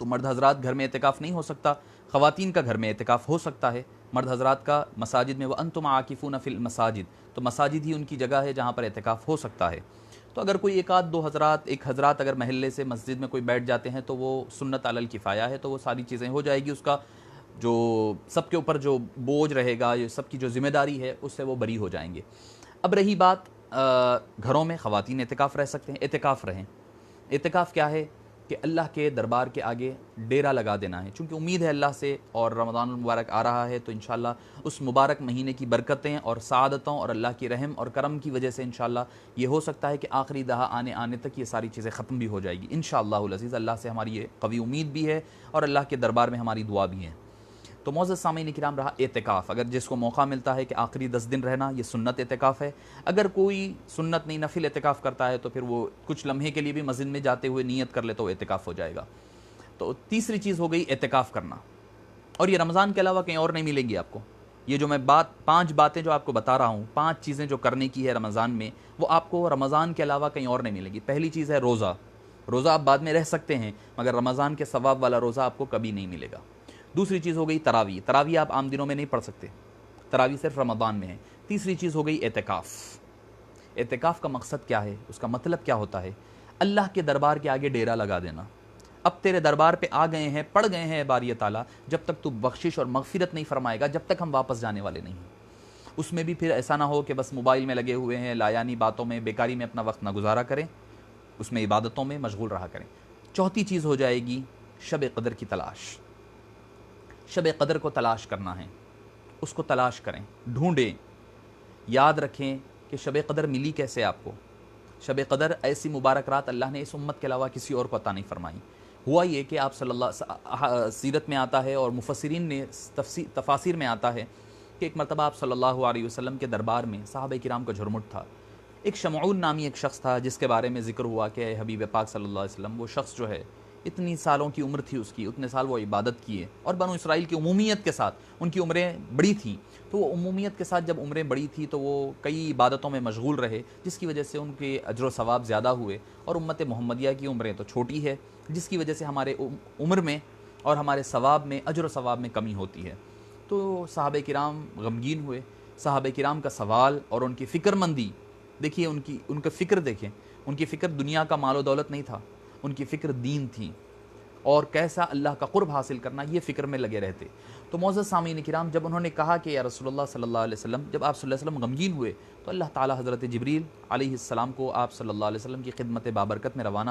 تو مرد حضرات گھر میں اعتکاف نہیں ہو سکتا، خواتین کا گھر میں اعتکاف ہو سکتا ہے. مرد حضرات کا مساجد میں وَأَنْتُمْ عَاكِفُونَ فِي الْمَسَاجِدِ، تو مساجد ہی ان کی جگہ ہے جہاں پر اعتکاف ہو سکتا ہے. تو اگر کوئی ایک حضرات اگر محلے سے مسجد میں کوئی بیٹھ جاتے ہیں تو وہ سنت علی الکفایہ ہے، تو وہ ساری چیزیں ہو جائے گی. اس کا جو سب کے اوپر جو بوجھ رہے گا، یہ سب کی جو ذمہ داری ہے، اس سے وہ بری ہو جائیں گے. اب رہی بات گھروں میں خواتین اعتکاف رہ سکتے ہیں. اعتکاف رہیں. اعتکاف کیا ہے کہ اللہ کے دربار کے آگے ڈیرا لگا دینا ہے. چونکہ امید ہے اللہ سے اور رمضان المبارک آ رہا ہے تو انشاءاللہ اس مبارک مہینے کی برکتیں اور سعادتوں اور اللہ کی رحم اور کرم کی وجہ سے انشاءاللہ یہ ہو سکتا ہے کہ آخری دہا آنے تک یہ ساری چیزیں ختم بھی ہو جائے گی انشاءاللہ العزیز. اللہ سے ہماری یہ قوی امید بھی ہے اور اللہ کے دربار میں ہماری دعا بھی ہے. تو معزز سامعین کرام، رہا اعتکاف. اگر جس کو موقع ملتا ہے کہ آخری 10 دن رہنا، یہ سنت اعتکاف ہے. اگر کوئی سنت نہیں نفل اعتکاف کرتا ہے تو پھر وہ کچھ لمحے کے لیے بھی مسجد میں جاتے ہوئے نیت کر لے تو اعتکاف ہو جائے گا. تو تیسری چیز ہو گئی اعتکاف کرنا. اور یہ رمضان کے علاوہ کہیں اور نہیں ملیں گی آپ کو. یہ جو میں 5 باتیں جو آپ کو بتا رہا ہوں، 5 چیزیں جو کرنے کی ہے رمضان میں، وہ آپ کو رمضان کے علاوہ کہیں اور نہیں ملیں گی. پہلی چیز ہے روزہ. روزہ آپ بعد میں رہ سکتے ہیں مگر رمضان کے ثواب والا روزہ آپ کو کبھی نہیں ملے گا. دوسری چیز ہو گئی تراویح. تراویح آپ عام دنوں میں نہیں پڑھ سکتے، تراویح صرف رمضان میں ہے. تیسری چیز ہو گئی اعتکاف. اعتکاف کا مقصد کیا ہے، اس کا مطلب کیا ہوتا ہے؟ اللہ کے دربار کے آگے ڈیرا لگا دینا. اب تیرے دربار پہ آ گئے ہیں، پڑ گئے ہیں باری تعالیٰ، جب تک تو بخشش اور مغفرت نہیں فرمائے گا، جب تک ہم واپس جانے والے نہیں ہیں. اس میں بھی پھر ایسا نہ ہو کہ بس موبائل میں لگے ہوئے ہیں، لایانی باتوں میں، بیکاری میں اپنا وقت نہ گزارا کریں، اس میں عبادتوں میں مشغول رہا کریں. چوتھی چیز ہو جائے گی شب قدر کی تلاش. شب قدر کو تلاش کرنا ہے، اس کو تلاش کریں، ڈھونڈیں. یاد رکھیں کہ شب قدر ملی کیسے آپ کو. شب قدر ایسی مبارک رات اللہ نے اس امت کے علاوہ کسی اور کو عطا نہیں فرمائی. ہوا یہ کہ آپ صلی اللہ سیرت میں آتا ہے اور مفسرین نے تفاسیر میں آتا ہے کہ ایک مرتبہ آپ صلی اللہ علیہ وسلم کے دربار میں صحابہ کرام کا جھرمٹ تھا. ایک شمعون نامی ایک شخص تھا جس کے بارے میں ذکر ہوا کہ اے حبیب پاک صلی اللہ علیہ وسلم، وہ شخص جو ہے اتنی سالوں کی عمر تھی اس کی، اتنے سال وہ عبادت کیے، اور بنو اسرائیل کی عمومیت کے ساتھ ان کی عمریں بڑی تھیں. تو وہ عمومیت کے ساتھ جب عمریں بڑی تھی تو وہ کئی عبادتوں میں مشغول رہے، جس کی وجہ سے ان کے اجر و ثواب زیادہ ہوئے. اور امت محمدیہ کی عمریں تو چھوٹی ہے، جس کی وجہ سے ہمارے عمر میں اور ہمارے ثواب میں، اجر و ثواب میں کمی ہوتی ہے. تو صحابہ کرام غمگین ہوئے. صحابہ کرام کا سوال اور ان کی فکر مندی دیکھیے، ان کا فکر دیکھیں. ان کی فکر دنیا کا مال و دولت نہیں تھا، ان کی فکر دین تھی اور کیسا اللہ کا قرب حاصل کرنا، یہ فکر میں لگے رہتے. تو معزز سامعین کرام، جب انہوں نے کہا کہ یا رسول اللہ صلی اللہ علیہ وسلم، جب آپ صلی اللہ علیہ وسلم غمگین ہوئے تو اللہ تعالیٰ حضرت جبریل علیہ السلام کو آپ صلی اللہ علیہ وسلم کی خدمت بابرکت میں روانہ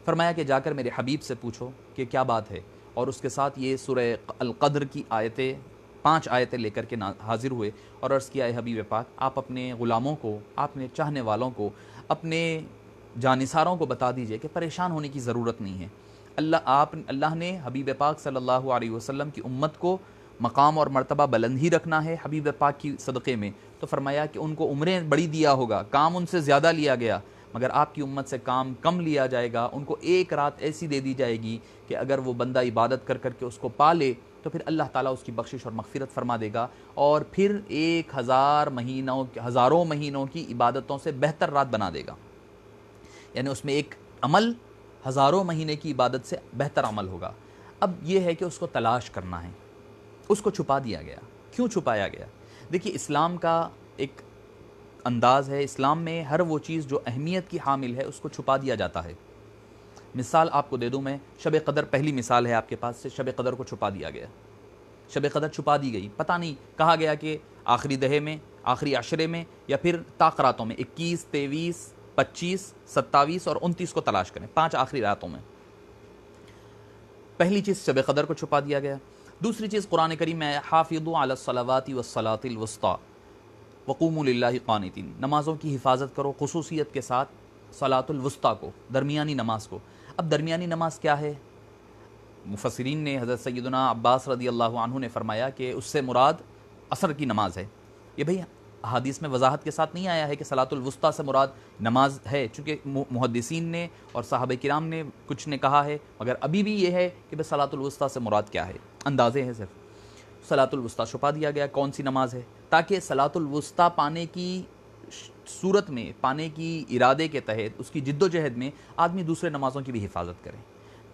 فرمایا کہ جا کر میرے حبیب سے پوچھو کہ کیا بات ہے. اور اس کے ساتھ یہ سورہ القدر کی 5 آیتیں لے کر کے حاضر ہوئے اور عرض کیا، اے حبیب پاک، آپ اپنے غلاموں کو، اپنے چاہنے والوں کو، اپنے جانثاروں کو بتا دیجئے کہ پریشان ہونے کی ضرورت نہیں ہے. اللہ نے حبیب پاک صلی اللہ علیہ وسلم کی امت کو مقام اور مرتبہ بلند ہی رکھنا ہے حبیب پاک کی صدقے میں، تو فرمایا کہ ان کو عمریں بڑی دیا ہوگا، کام ان سے زیادہ لیا گیا، مگر آپ کی امت سے کام کم لیا جائے گا، ان کو ایک رات ایسی دے دی جائے گی کہ اگر وہ بندہ عبادت کر کر کے اس کو پا لے تو پھر اللہ تعالیٰ اس کی بخشش اور مغفرت فرما دے گا، اور پھر 1000 مہینوں کی عبادتوں سے بہتر رات بنا دے گا. یعنی اس میں ایک عمل ہزاروں مہینے کی عبادت سے بہتر عمل ہوگا. اب یہ ہے کہ اس کو تلاش کرنا ہے. اس کو چھپا دیا گیا. کیوں چھپایا گیا؟ دیکھیے اسلام کا ایک انداز ہے، اسلام میں ہر وہ چیز جو اہمیت کی حامل ہے اس کو چھپا دیا جاتا ہے. مثال آپ کو دے دوں میں، شب قدر پہلی مثال ہے آپ کے پاس سے. شب قدر کو چھپا دیا گیا، شب قدر چھپا دی گئی. پتہ نہیں، کہا گیا کہ آخری دہے میں، آخری عشرے میں، یا پھر طاق راتوں میں 21 23 25 27 اور 29 کو تلاش کریں، 5 آخری راتوں میں. پہلی چیز شب قدر کو چھپا دیا گیا. دوسری چیز قرآن کریم میں حافظوا علی الصلوات والصلاة الوسطی وقوموا للہ قانتین، نمازوں کی حفاظت کرو، خصوصیت کے ساتھ صلاۃ الوسطی کو، درمیانی نماز کو. اب درمیانی نماز کیا ہے؟ مفسرین نے، حضرت سیدنا عباس رضی اللہ عنہ نے فرمایا کہ اس سے مراد عصر کی نماز ہے. یہ بھئی احادیث میں وضاحت کے ساتھ نہیں آیا ہے کہ صلاۃ الوسطی سے مراد نماز ہے، چونکہ محدثین نے اور صحابہ کرام نے کچھ نے کہا ہے، مگر ابھی بھی یہ ہے کہ بس صلاۃ الوسطی سے مراد کیا ہے، اندازے ہیں صرف. صلاۃ الوسطی چھپا دیا گیا. کون سی نماز ہے؟ تاکہ صلاۃ الوسطی پانے کی صورت میں، پانے کی ارادے کے تحت، اس کی جد و جہد میں آدمی دوسرے نمازوں کی بھی حفاظت کرے.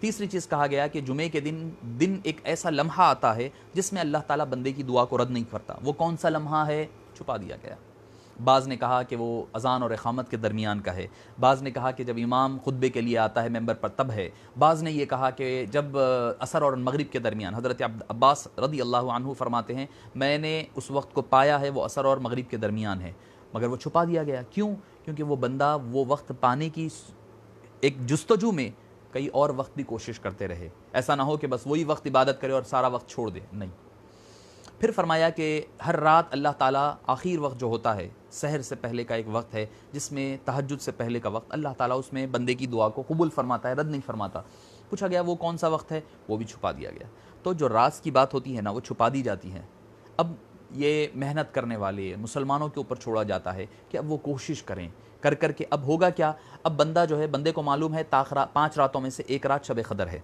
تیسری چیز کہا گیا کہ جمعے کے دن ایک ایسا لمحہ آتا ہے جس میں اللہ تعالیٰ بندے کی دعا کو رد نہیں کرتا. وہ کون سا لمحہ ہے؟ چھپا دیا گیا. بعض نے کہا کہ وہ اذان اور اقامت کے درمیان کا ہے، بعض نے کہا کہ جب امام خطبے کے لیے آتا ہے ممبر پر تب ہے، بعض نے یہ کہا کہ جب عصر اور مغرب کے درمیان. حضرت عباس رضی اللہ عنہ فرماتے ہیں میں نے اس وقت کو پایا ہے وہ عصر اور مغرب کے درمیان ہے، مگر وہ چھپا دیا گیا. کیوں؟ کیونکہ وہ بندہ وہ وقت پانے کی ایک جستجو میں کئی اور وقت بھی کوشش کرتے رہے. ایسا نہ ہو کہ بس وہی وقت عبادت کرے اور سارا وقت چھوڑ دے، نہیں. پھر فرمایا کہ ہر رات اللہ تعالیٰ آخر وقت جو ہوتا ہے، سحر سے پہلے کا ایک وقت ہے جس میں تہجد سے پہلے کا وقت، اللہ تعالیٰ اس میں بندے کی دعا کو قبول فرماتا ہے، رد نہیں فرماتا. پوچھا گیا وہ کون سا وقت ہے؟ وہ بھی چھپا دیا گیا. تو جو راز کی بات ہوتی ہے نا وہ چھپا دی جاتی ہے. اب یہ محنت کرنے والے مسلمانوں کے اوپر چھوڑا جاتا ہے کہ اب وہ کوشش کریں، کر کے اب ہوگا کیا؟ اب بندے کو معلوم ہے 5 راتوں میں سے ایک رات شب قدر ہے،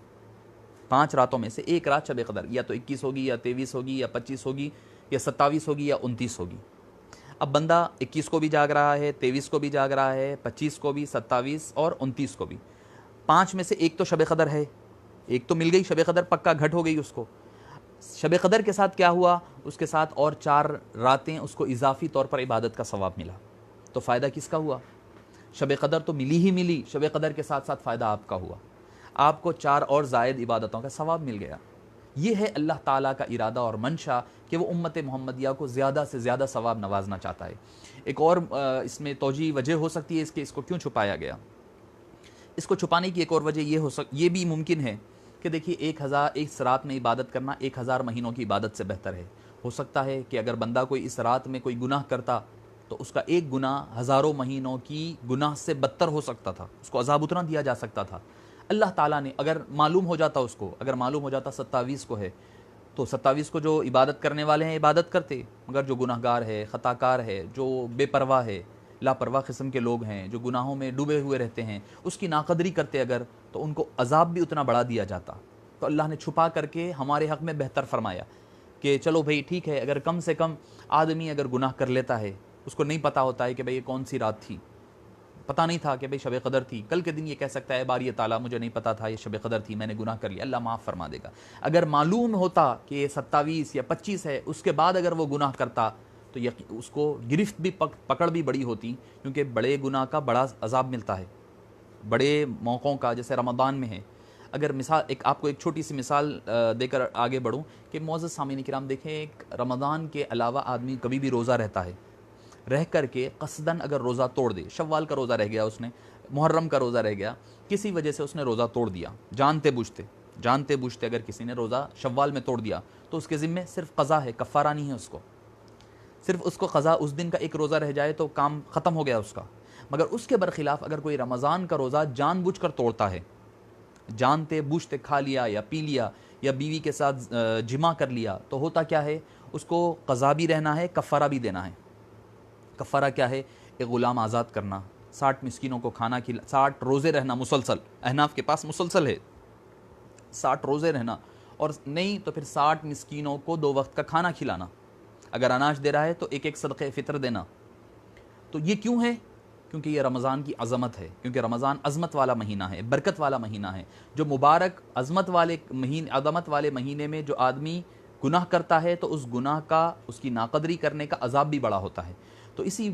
5 راتوں میں سے ایک رات شب قدر، یا تو 21 ہوگی یا 23 ہوگی یا 25 ہوگی یا 27 ہوگی یا 29 ہوگی. اب بندہ 21 کو بھی جاگ رہا ہے، 23 کو بھی جاگ رہا ہے، 25 کو بھی، 27 اور 29 کو بھی. 5 میں سے ایک تو شب قدر ہے، ایک تو مل گئی شب قدر، پکا گھٹ ہو گئی اس کو. شب قدر کے ساتھ کیا ہوا؟ اس کے ساتھ اور 4 راتیں اس کو اضافی طور پر عبادت کا ثواب ملا. تو فائدہ کس کا ہوا؟ شب قدر تو ملی ہی ملی، شب قدر کے ساتھ ساتھ فائدہ آپ کا ہوا، آپ کو 4 اور زائد عبادتوں کا ثواب مل گیا. یہ ہے اللہ تعالیٰ کا ارادہ اور منشا کہ وہ امت محمدیہ کو زیادہ سے زیادہ ثواب نوازنا چاہتا ہے. ایک اور اس میں توجیہ وجہ ہو سکتی ہے اس کو کیوں چھپایا گیا. اس کو چھپانے کی ایک اور وجہ یہ بھی ممکن ہے کہ دیکھیے ایک رات میں عبادت کرنا 1000 مہینوں کی عبادت سے بہتر ہے. ہو سکتا ہے کہ اگر بندہ کوئی اس رات میں کوئی گناہ کرتا تو اس کا ایک گناہ ہزاروں مہینوں کی گناہ سے بدتر ہو سکتا تھا، اس کو عذاب اتنا دیا جا سکتا تھا. اللہ تعالیٰ نے اگر معلوم ہو جاتا 27 کو ہے تو 27 کو جو عبادت کرنے والے ہیں عبادت کرتے، مگر جو گناہ گار ہے، خطا کار ہے، جو بے پرواہ ہے، لاپرواہ قسم کے لوگ ہیں، جو گناہوں میں ڈوبے ہوئے رہتے ہیں، اس کی ناقدری کرتے اگر، تو ان کو عذاب بھی اتنا بڑھا دیا جاتا. تو اللہ نے چھپا کر کے ہمارے حق میں بہتر فرمایا کہ چلو بھئی ٹھیک ہے، اگر کم سے کم آدمی اگر گناہ کر لیتا ہے، اس کو نہیں پتا ہوتا ہے کہ بھئی یہ کون سی رات تھی، پتہ نہیں تھا کہ بھئی شب قدر تھی، کل کے دن یہ کہہ سکتا ہے باری تعالیٰ مجھے نہیں پتا تھا یہ شب قدر تھی، میں نے گناہ کر لیا، اللہ معاف فرما دے گا. اگر معلوم ہوتا کہ یہ 27 یا 25 ہے، اس کے بعد اگر وہ گناہ کرتا تو اس کو گرفت بھی پکڑ بھی بڑی ہوتی، کیونکہ بڑے گناہ کا بڑا عذاب ملتا ہے بڑے موقعوں کا، جیسے رمضان میں ہے. اگر آپ کو ایک چھوٹی سی مثال دے کر آگے بڑھوں کہ معزز سامعین کرام دیکھیں، ایک رمضان کے علاوہ آدمی کبھی بھی روزہ رہتا ہے، رہ کر کے قصداً اگر روزہ توڑ دے، شوال کا روزہ رہ گیا، اس نے محرم کا روزہ رہ گیا، کسی وجہ سے اس نے روزہ توڑ دیا، جانتے بوجھتے اگر کسی نے روزہ شوال میں توڑ دیا تو اس کے ذمہ صرف قضا ہے، کفارہ نہیں ہے. صرف اس کو قضا، اس دن کا ایک روزہ رہ جائے تو کام ختم ہو گیا اس کا. مگر اس کے برخلاف اگر کوئی رمضان کا روزہ جان بوجھ کر توڑتا ہے، جانتے بوجھتے کھا لیا یا پی لیا یا بیوی کے ساتھ جمع کر لیا تو ہوتا کیا ہے، اس کو قضا بھی رہنا ہے، کفارہ بھی دینا ہے۔ کفارہ کیا ہے؟ ایک غلام آزاد کرنا، 60 مسکینوں کو کھانا 60 روزے رہنا مسلسل، احناف کے پاس مسلسل ہے 60 روزے رہنا، اور نہیں تو پھر 60 مسکینوں کو 2 وقت کا کھانا کھلانا، اگر اناج دے رہا ہے تو ایک ایک صدقہ فطر دینا۔ تو یہ کیوں ہے؟ کیونکہ یہ رمضان کی عظمت ہے، کیونکہ رمضان عظمت والا مہینہ ہے، برکت والا مہینہ ہے، جو مبارک عظمت والے مہینے میں جو آدمی گناہ کرتا ہے تو اس گناہ کا، اس کی ناقدری کرنے کا عذاب بھی بڑا ہوتا ہے۔ تو اسی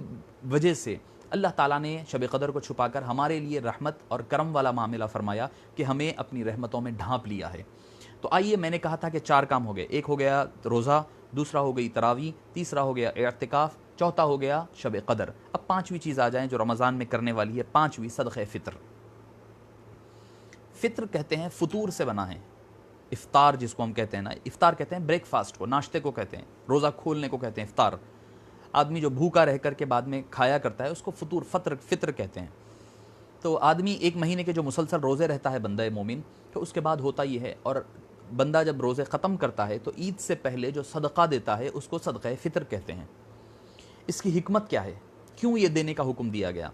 وجہ سے اللہ تعالیٰ نے شب قدر کو چھپا کر ہمارے لیے رحمت اور کرم والا معاملہ فرمایا کہ ہمیں اپنی رحمتوں میں ڈھانپ لیا ہے۔ تو آئیے، میں نے کہا تھا کہ 4 کام ہو گئے، ایک ہو گیا روزہ، دوسرا ہو گئی تراویح، تیسرا ہو گیا اعتکاف، چوتھا ہو گیا شب قدر۔ اب 5ویں چیز آ جائیں جو رمضان میں کرنے والی ہے، 5ویں صدقہ فطر۔ فطر کہتے ہیں فطور سے بنا ہے، افطار جس کو ہم کہتے ہیں نا، افطار کہتے ہیں بریک فاسٹ کو، ناشتے کو کہتے ہیں، روزہ کھولنے کو کہتے ہیں افطار۔ آدمی جو بھوکا رہ کر کے بعد میں کھایا کرتا ہے اس کو فطر کہتے ہیں۔ تو آدمی ایک مہینے کے جو مسلسل روزے رہتا ہے بندہ مومن، تو اس کے بعد ہوتا یہ ہے، اور بندہ جب روزے ختم کرتا ہے تو عید سے پہلے جو صدقہ دیتا ہے اس کو صدقہ فطر کہتے ہیں۔ اس کی حکمت کیا ہے؟ کیوں یہ دینے کا حکم دیا گیا؟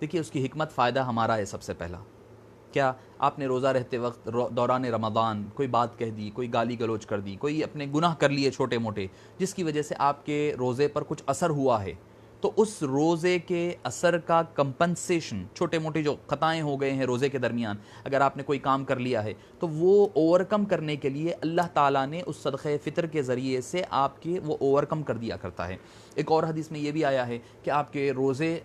دیکھیے، اس کی حکمت، فائدہ ہمارا ہے سب سے پہلا۔ کیا آپ نے روزہ رہتے وقت دوران رمضان کوئی بات کہہ دی، کوئی گالی گلوچ کر دی، کوئی اپنے گناہ کر لیے چھوٹے موٹے، جس کی وجہ سے آپ کے روزے پر کچھ اثر ہوا ہے، تو اس روزے کے اثر کا کمپنسیشن، چھوٹے موٹے جو خطائیں ہو گئے ہیں روزے کے درمیان، اگر آپ نے کوئی کام کر لیا ہے تو وہ اوور کم کرنے کے لیے اللہ تعالیٰ نے اس صدقہ فطر کے ذریعے سے آپ کے وہ اوور کم کر دیا کرتا ہے۔ ایک اور حدیث میں یہ بھی آیا ہے کہ آپ کے روزے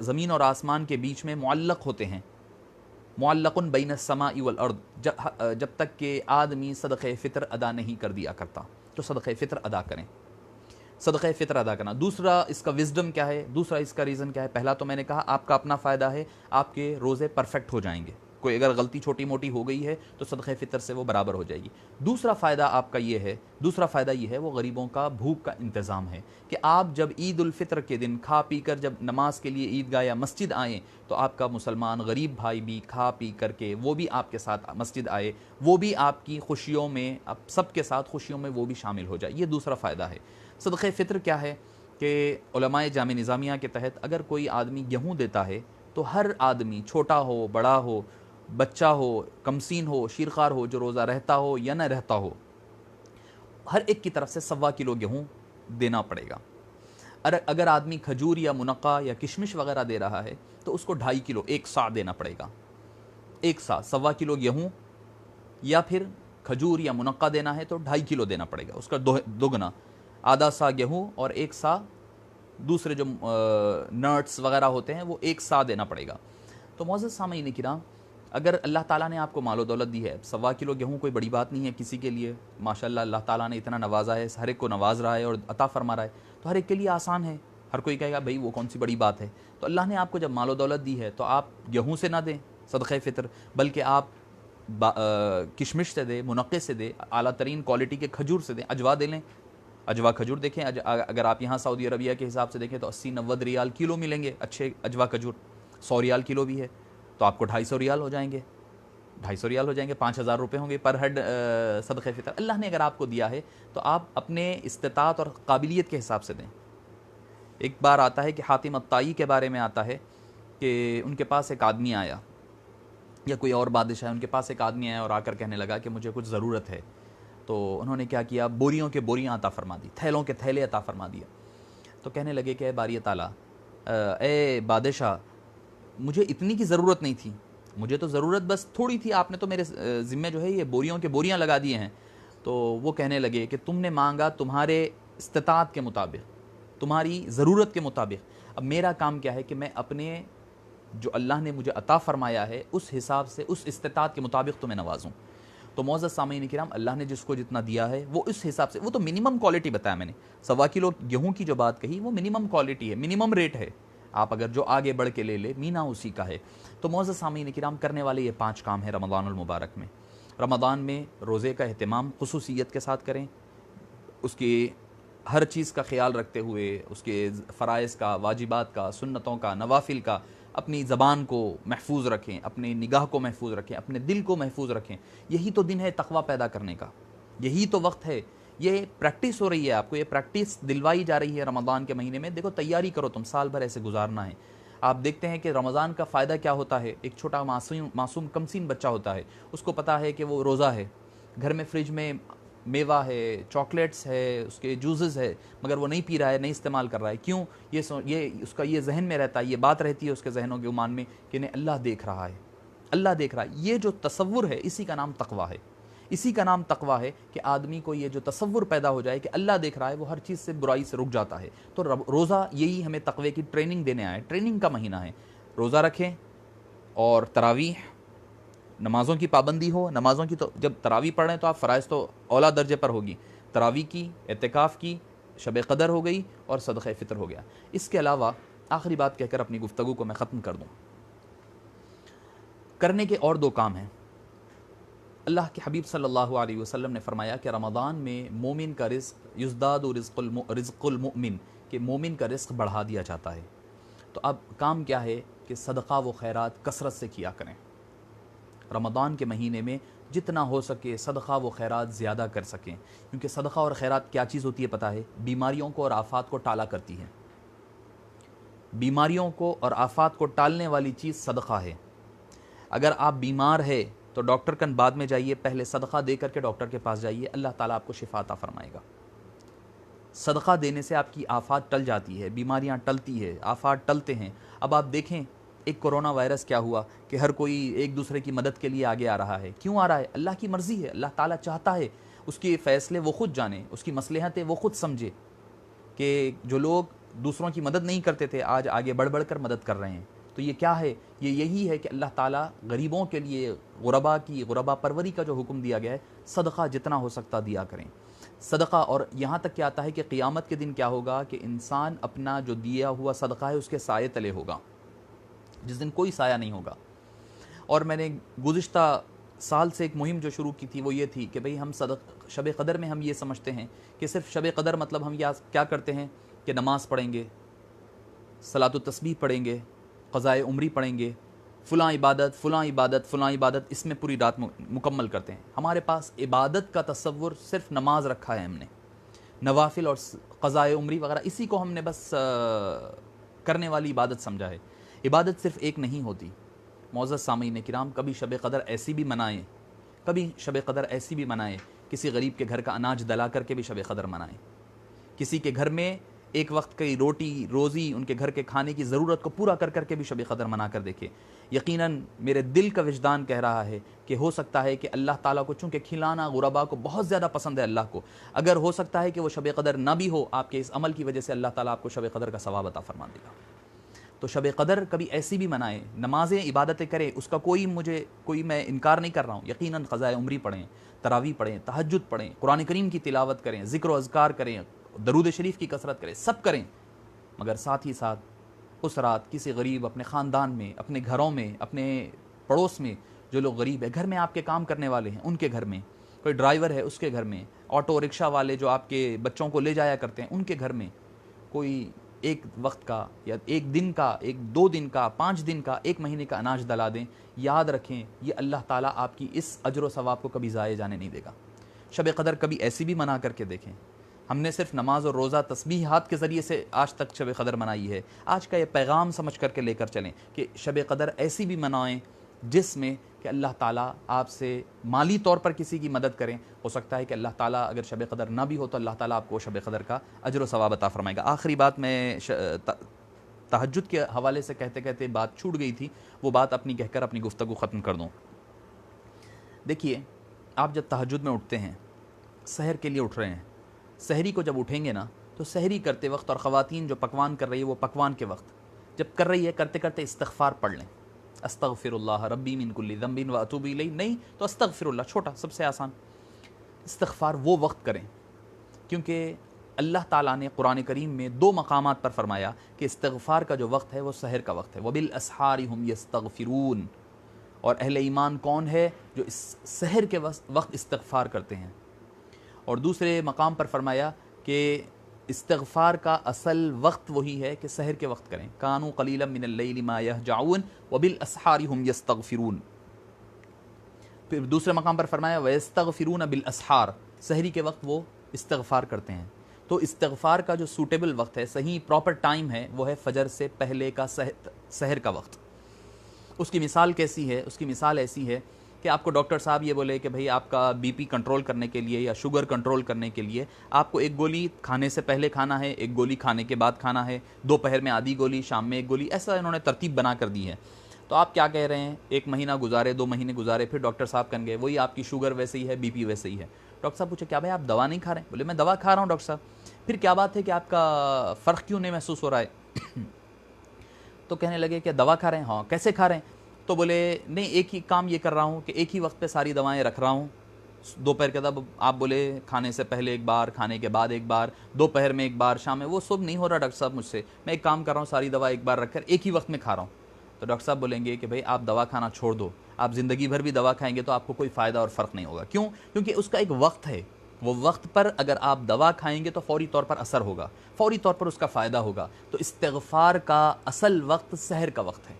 زمین اور آسمان کے بیچ میں معلق ہوتے ہیں، معلق بین السماء والارض، جب تک کہ آدمی صدقہ فطر ادا نہیں کر دیا کرتا۔ تو صدقہ فطر ادا کریں، صدقہ فطر ادا کرنا۔ دوسرا اس کا وزڈم کیا ہے، دوسرا اس کا ریزن کیا ہے؟ پہلا تو میں نے کہا آپ کا اپنا فائدہ ہے، آپ کے روزے پرفیکٹ ہو جائیں گے، کوئی اگر غلطی چھوٹی موٹی ہو گئی ہے تو صدقہ فطر سے وہ برابر ہو جائے گی۔ دوسرا فائدہ آپ کا یہ ہے، وہ غریبوں کا بھوک کا انتظام ہے، کہ آپ جب عید الفطر کے دن کھا پی کر جب نماز کے لیے عیدگاہ یا مسجد آئیں تو آپ کا مسلمان غریب بھائی بھی کھا پی کر کے وہ بھی آپ کے ساتھ مسجد آئے، وہ بھی آپ کی خوشیوں میں، آپ سب کے ساتھ خوشیوں میں وہ بھی شامل ہو جائے۔ یہ دوسرا فائدہ ہے۔ صدقہ فطر کیا ہے کہ علماء جامع نظامیہ کے تحت اگر کوئی آدمی گیہوں دیتا ہے تو ہر آدمی، چھوٹا ہو بڑا ہو، بچہ ہو کمسین ہو شیرخوار ہو، جو روزہ رہتا ہو یا نہ رہتا ہو، ہر ایک کی طرف سے 1.25 کلو گیہوں دینا پڑے گا۔ اگر آدمی کھجور یا منقع یا کشمش وغیرہ دے رہا ہے تو اس کو 2.5 کلو، 1 سا دینا پڑے گا۔ 1 سا، 1.25 کلو گیہوں، یا پھر کھجور یا منقع دینا ہے تو 2.5 کلو دینا پڑے گا، اس کا دوگنا، آدھا سا گیہوں اور 1 سا دوسرے جو نٹس وغیرہ ہوتے ہیں وہ 1 سا دینا پڑے گا۔ تو معزز سامعین کرام، اگر اللہ تعالیٰ نے آپ کو مال و دولت دی ہے، 1.25 کلو گیہوں کوئی بڑی بات نہیں ہے کسی کے لیے، ماشاءاللہ اللہ تعالیٰ نے اتنا نوازا ہے، ہر ایک کو نواز رہا ہے اور عطا فرما رہا ہے، تو ہر ایک کے لیے آسان ہے۔ ہر کوئی کہے گا بھئی وہ کون سی بڑی بات ہے؟ تو اللہ نے آپ کو جب مال و دولت دی ہے تو آپ گیہوں سے نہ دیں صدقہ فطر، بلکہ آپ کشمش سے دیں، منقع سے دیں، اعلیٰ ترین کوالٹی کے کھجور سے دیں، اجوا دے لیں۔ اجوا کھجور دیکھیں، اگر آپ یہاں سعودی عربیہ کے حساب سے دیکھیں تو 80-90 ریال کلو ملیں گے اچھے اجوا کھجور، 100 ریال کلو بھی ہے، تو آپ کو 250 ریال ہو جائیں گے، 250 ریال ہو جائیں گے، 5000 روپے ہوں گے پر ہیڈ صدقہ فطر۔ اللہ نے اگر آپ کو دیا ہے تو آپ اپنے استطاعت اور قابلیت کے حساب سے دیں۔ ایک بار آتا ہے کہ حاتم الطائی کے بارے میں آتا ہے کہ ان کے پاس ایک آدمی آیا، یا کوئی اور بادشاہ ہے، ان کے پاس ایک آدمی آیا اور آ کر کہنے لگا کہ مجھے کچھ ضرورت ہے۔ تو انہوں نے کیا کیا، بوریوں کے بوریاں عطا فرما دی، تھیلوں کے تھیلے عطا فرما دیا۔ تو کہنے لگے کہ اے باری تعالیٰ، اے بادشاہ، مجھے اتنی کی ضرورت نہیں تھی، مجھے تو ضرورت بس تھوڑی تھی، آپ نے تو میرے ذمہ جو ہے یہ بوریوں کے بوریاں لگا دیے ہیں۔ تو وہ کہنے لگے کہ تم نے مانگا تمہارے استطاعت کے مطابق، تمہاری ضرورت کے مطابق، اب میرا کام کیا ہے کہ میں اپنے جو اللہ نے مجھے عطا فرمایا ہے اس حساب سے، اس استطاعت کے مطابق تمہیں نوازوں۔ تو معزز سامعین کرام، اللہ نے جس کو جتنا دیا ہے وہ اس حساب سے، وہ تو منیمم کوالٹی بتایا میں نے، 1.25 کلو گیہوں کی جو بات کہی وہ منیمم کوالٹی ہے، منیمم ریٹ ہے، آپ اگر جو آگے بڑھ کے لے لے مینا اسی کا ہے۔ تو معزز سامعین کرام، کرنے والے یہ 5 کام ہیں رمضان المبارک میں۔ رمضان میں روزے کا اہتمام خصوصیت کے ساتھ کریں، اس کی ہر چیز کا خیال رکھتے ہوئے، اس کے فرائض کا، واجبات کا، سنتوں کا، نوافل کا اپنی زبان کو محفوظ رکھیں، اپنی نگاہ کو محفوظ رکھیں، اپنے دل کو محفوظ رکھیں. یہی تو دن ہے تقوی پیدا کرنے کا، یہی تو وقت ہے. یہ پریکٹس ہو رہی ہے، آپ کو یہ پریکٹس دلوائی جا رہی ہے رمضان کے مہینے میں. دیکھو تیاری کرو، تم سال بھر ایسے گزارنا ہے. آپ دیکھتے ہیں کہ رمضان کا فائدہ کیا ہوتا ہے. ایک چھوٹا معصوم کمسین بچہ ہوتا ہے، اس کو پتا ہے کہ وہ روزہ ہے، گھر میں فریج میں میوہ ہے، چاکلیٹس ہے، اس کے جوسز ہے، مگر وہ نہیں پی رہا ہے، نہیں استعمال کر رہا ہے. کیوں؟ یہ اس کا یہ ذہن میں رہتا ہے، یہ بات رہتی ہے اس کے ذہنوں کے گمان میں کہ نہیں، اللہ دیکھ رہا ہے، اللہ دیکھ رہا ہے. یہ جو تصور ہے اسی کا نام تقویٰ ہے. اسی کا نام تقویٰ ہے کہ آدمی کو یہ جو تصور پیدا ہو جائے کہ اللہ دیکھ رہا ہے، وہ ہر چیز سے برائی سے رک جاتا ہے. تو روزہ یہی ہمیں تقوی کی ٹریننگ دینے آیا ہے. ٹریننگ کا مہینہ ہے. روزہ رکھیں اور تراویح، نمازوں کی پابندی ہو. نمازوں کی تو جب تراویح پڑھ رہے ہیں تو آپ فرائض تو اولا درجے پر ہوگی. تراویح کی، اعتکاف کی، شب قدر ہو گئی اور صدقہ فطر ہو گیا. اس کے علاوہ آخری بات کہہ کر اپنی گفتگو کو میں ختم کر دوں. کرنے کے اور دو کام ہیں. اللہ کے حبیب صلی اللہ علیہ وسلم نے فرمایا کہ رمضان میں مومن کا رزق یزداد رزق المؤمن، کہ مومن کا رزق بڑھا دیا جاتا ہے. تو اب کام کیا ہے کہ صدقہ و خیرات کثرت سے کیا کریں. رمضان کے مہینے میں جتنا ہو سکے صدقہ و خیرات زیادہ کر سکیں، کیونکہ صدقہ اور خیرات کیا چیز ہوتی ہے پتہ ہے؟ بیماریوں کو اور آفات کو ٹالا کرتی ہے. بیماریوں کو اور آفات کو ٹالنے والی چیز صدقہ ہے. اگر آپ بیمار ہے تو ڈاکٹر کن بعد میں جائیے، پہلے صدقہ دے کر کے ڈاکٹر کے پاس جائیے، اللہ تعالیٰ آپ کو شفا عطا فرمائے گا. صدقہ دینے سے آپ کی آفات ٹل جاتی ہے، بیماریاں ٹلتی ہے، آفات ٹلتے ہیں. اب آپ دیکھیں ایک کرونا وائرس کیا ہوا کہ ہر کوئی ایک دوسرے کی مدد کے لیے آگے آ رہا ہے. کیوں آ رہا ہے؟ اللہ کی مرضی ہے، اللہ تعالیٰ چاہتا ہے. اس کے فیصلے وہ خود جانے، اس کی مصلحتیں وہ خود سمجھے. کہ جو لوگ دوسروں کی مدد نہیں کرتے تھے آج آگے بڑھ بڑھ کر مدد کر رہے ہیں. تو یہ کیا ہے؟ یہ یہی ہے کہ اللہ تعالیٰ غریبوں کے لیے غربا پروری کا جو حکم دیا گیا ہے، صدقہ جتنا ہو سکتا دیا کریں. صدقہ، اور یہاں تک کیا آتا ہے کہ قیامت کے دن کیا ہوگا کہ انسان اپنا جو دیا ہوا صدقہ ہے اس کے سائے تلے ہوگا، جس دن کوئی سایہ نہیں ہوگا. اور میں نے گزشتہ سال سے ایک مہم جو شروع کی تھی وہ یہ تھی کہ بھئی ہم شب قدر میں ہم یہ سمجھتے ہیں کہ صرف شب قدر مطلب ہم کیا کرتے ہیں کہ نماز پڑھیں گے، صلاۃ التسبیح پڑھیں گے، قضائے عمری پڑھیں گے، فلاں عبادت، اس میں پوری رات مکمل کرتے ہیں. ہمارے پاس عبادت کا تصور صرف نماز رکھا ہے ہم نے، نوافل اور قضائے عمری وغیرہ اسی کو ہم نے بس کرنے والی عبادت سمجھا ہے. عبادت صرف ایک نہیں ہوتی. معزز سامعین کرام، کبھی شب قدر ایسی بھی منائیں، کسی غریب کے گھر کا اناج دلا کر کے بھی شب قدر منائیں. کسی کے گھر میں ایک وقت کی روٹی روزی، ان کے گھر کے کھانے کی ضرورت کو پورا کر کر کے بھی شب قدر منا کر دیکھیں. یقیناً میرے دل کا وجدان کہہ رہا ہے کہ ہو سکتا ہے کہ اللہ تعالیٰ کو، چونکہ کھلانا غربا کو بہت زیادہ پسند ہے اللہ کو، اگر ہو سکتا ہے کہ وہ شب قدر نہ بھی ہو، آپ کے اس عمل کی وجہ سے اللہ تعالیٰ آپ کو شب قدر کا ثواب عطا فرما دے گا. تو شب قدر کبھی ایسی بھی منائیں، نمازیں عبادتیں کریں، اس کا کوئی میں انکار نہیں کر رہا ہوں. یقیناً قضائے عمری پڑھیں، تراویح پڑھیں، تہجد پڑھیں، قرآن کریم کی تلاوت کریں، ذکر و اذکار کریں، درود شریف کی کثرت کریں، سب کریں. مگر ساتھ ہی ساتھ اس رات کسی غریب اپنے خاندان میں، اپنے گھروں میں، اپنے پڑوس میں جو لوگ غریب ہیں، گھر میں آپ کے کام کرنے والے ہیں ان کے گھر میں، کوئی ڈرائیور ہے اس کے گھر میں، آٹو رکشہ والے جو آپ کے بچوں کو لے جایا کرتے ہیں ان کے گھر میں، کوئی ایک وقت کا یا ایک دن کا، ایک 2 دن کا، 5 دن کا، 1 مہینے کا اناج دلا دیں. یاد رکھیں یہ اللہ تعالیٰ آپ کی اس اجر و ثواب کو کبھی ضائع جانے نہیں دے گا. شب قدر کبھی ایسی بھی منا کر کے دیکھیں. ہم نے صرف نماز اور روزہ تسبیحات کے ذریعے سے آج تک شب قدر منائی ہے. آج کا یہ پیغام سمجھ کر کے لے کر چلیں کہ شب قدر ایسی بھی منائیں جس میں کہ اللہ تعالیٰ آپ سے مالی طور پر کسی کی مدد کریں. ہو سکتا ہے کہ اللہ تعالیٰ اگر شب قدر نہ بھی ہو تو اللہ تعالیٰ آپ کو شب قدر کا اجر و ثواب عطا فرمائے گا. آخری بات میں تہجد کے حوالے سے کہتے کہتے بات چھوٹ گئی تھی، وہ بات اپنی کہہ کر اپنی گفتگو ختم کر دوں. دیکھیے، آپ جب تہجد میں اٹھتے ہیں، سحر کے لیے اٹھ رہے ہیں، سحری کو جب اٹھیں گے نا تو سحری کرتے وقت، اور خواتین جو پکوان کر رہی ہے وہ پکوان کے وقت جب کر رہی ہے، کرتے کرتے استغفار پڑھ لیں. استغفر اللہ ربی من کل ذنب واتوب الیہ. نہیں تو استغفر اللہ، چھوٹا، سب سے آسان. استغفار وہ وقت کریں کیونکہ اللہ تعالیٰ نے قرآن کریم میں 2 مقامات پر فرمایا کہ استغفار کا جو وقت ہے وہ سحر کا وقت ہے. وبالاسحار هم یستغفرون. اور اہل ایمان کون ہے؟ جو اس سحر کے وقت استغفار کرتے ہیں. اور دوسرے مقام پر فرمایا کہ استغفار کا اصل وقت وہی ہے کہ سحر کے وقت کریں. کانوا قلیلا من اللیل ما یہجعون وبالاسحار هم یستغفرون. پھر دوسرے مقام پر فرمایا ویستغفرون بالاسحار، سحری کے وقت وہ استغفار کرتے ہیں. تو استغفار کا جو سوٹیبل وقت ہے، صحیح پراپر ٹائم ہے، وہ ہے فجر سے پہلے کا سحر کا وقت. اس کی مثال کیسی ہے؟ اس کی مثال ایسی ہے کہ آپ کو ڈاکٹر صاحب یہ بولے کہ بھئی آپ کا بی پی کنٹرول کرنے کے لیے یا شوگر کنٹرول کرنے کے لیے آپ کو ایک گولی کھانے سے پہلے کھانا ہے، ایک گولی کھانے کے بعد کھانا ہے، دوپہر میں آدھی گولی، شام میں ایک گولی، ایسا انہوں نے ترتیب بنا کر دی ہے. تو آپ کیا کہہ رہے ہیں؟ 1 مہینہ گزارے، 2 مہینے گزارے، پھر ڈاکٹر صاحب کہنے گئے وہی آپ کی شوگر ویسے ہی ہے، بی پی ویسے ہی ہے. ڈاکٹر صاحب پوچھے کیا بھائی آپ دوا نہیں کھا رہے ہیں؟ بولے میں دوا کھا رہا ہوں ڈاکٹر صاحب. پھر کیا بات ہے کہ آپ کا فرق کیوں نہیں محسوس ہو رہا ہے؟ تو کہنے لگے کہ دوا کھا رہے ہیں. ہاں. کیسے کھا رہے ہیں؟ تو بولے نہیں، ایک ہی کام یہ کر رہا ہوں کہ ایک ہی وقت پہ ساری دوائیں رکھ رہا ہوں. دوپہر کے تب آپ بولے کھانے سے پہلے ایک بار، کھانے کے بعد ایک بار، دوپہر میں ایک بار، شام میں. وہ سب نہیں ہو رہا ڈاکٹر صاحب مجھ سے. میں ایک کام کر رہا ہوں، ساری دوا ایک بار رکھ کر ایک ہی وقت میں کھا رہا ہوں. تو ڈاکٹر صاحب بولیں گے کہ بھئی آپ دوا کھانا چھوڑ دو. آپ زندگی بھر بھی دوا کھائیں گے تو آپ کو کوئی فائدہ اور فرق نہیں ہوگا. کیوں؟ کیونکہ اس کا ایک وقت ہے. وہ وقت پر اگر آپ دوا کھائیں گے تو فوری طور پر اثر ہوگا، فوری طور پر اس کا فائدہ ہوگا. تو استغفار کا اصل وقت سحر کا وقت ہے.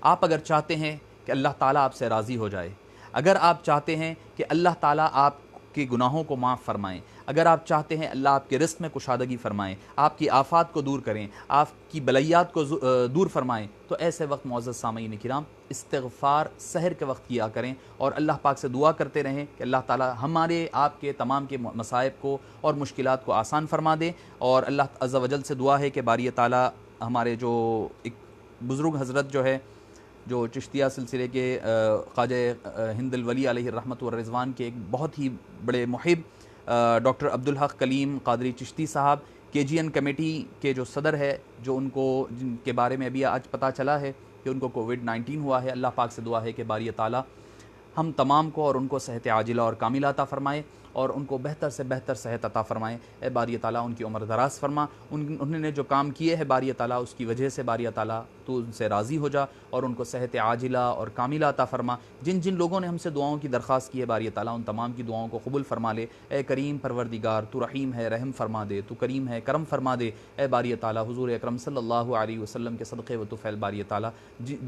آپ اگر چاہتے ہیں کہ اللہ تعالیٰ آپ سے راضی ہو جائے، اگر آپ چاہتے ہیں کہ اللہ تعالیٰ آپ کے گناہوں کو معاف فرمائیں، اگر آپ چاہتے ہیں اللہ آپ کے رزق میں کشادگی فرمائیں، آپ کی آفات کو دور کریں، آپ کی بلیات کو دور فرمائیں، تو ایسے وقت معزز سامعین کرام استغفار سحر کے وقت کیا کریں اور اللہ پاک سے دعا کرتے رہیں کہ اللہ تعالیٰ ہمارے آپ کے تمام کے مصائب کو اور مشکلات کو آسان فرما دے. اور اللہ عز و جل سے دعا ہے کہ باری تعالیٰ ہمارے جو ایک بزرگ حضرت جو ہے، جو چشتیہ سلسلے کے خواجہ ہند الولی علیہ الرحمۃ والرضوان کے ایک بہت ہی بڑے محب ڈاکٹر عبدالحق کلیم قادری چشتی صاحب KGN کمیٹی کے جو صدر ہے، جو ان کو جن کے بارے میں ابھی آج پتہ چلا ہے کہ ان کو کووڈ-19 ہوا ہے، اللہ پاک سے دعا ہے کہ باری تعالیٰ ہم تمام کو اور ان کو صحت عاجلہ اور کاملہ عطا فرمائے اور ان کو بہتر سے بہتر صحت عطا فرمائے. اے باری تعالیٰ ان کی عمر دراز فرما. انہوں نے جو کام کیے ہیں باری تعالیٰ اس کی وجہ سے باری تعالیٰ تو ان سے راضی ہو جا اور ان کو صحت عاجلہ اور کاملہ عطا فرما. جن جن لوگوں نے ہم سے دعاؤں کی درخواست کی ہے باری تعالیٰ ان تمام کی دعاؤں کو قبول فرما لے. اے کریم پروردگار تو رحیم ہے، رحم فرما دے. تو کریم ہے، کرم فرما دے. اے باری تعالیٰ حضور اکرم صلی اللہ علیہ وسلم کے صدقے و طفیل باری تعالیٰ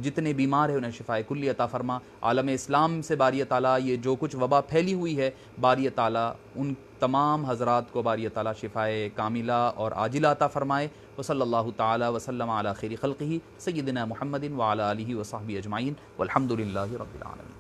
جتنے بیمار ہیں انہیں شفائے کلی عطا فرما. عالم اسلام سے باری تعالیٰ یہ جو کچھ وبا پھیلی ہوئی ہے باری تعالیٰ ان تمام حضرات کو باری تعالیٰ شفائے کاملہ اور عاجلہ عطا فرمائے. وصلی اللہ تعالیٰ وسلم علی خیر خلقہ سیدنا محمد وعلی آلہ وصحبہ اجمعین والحمد للہ رب العالمین.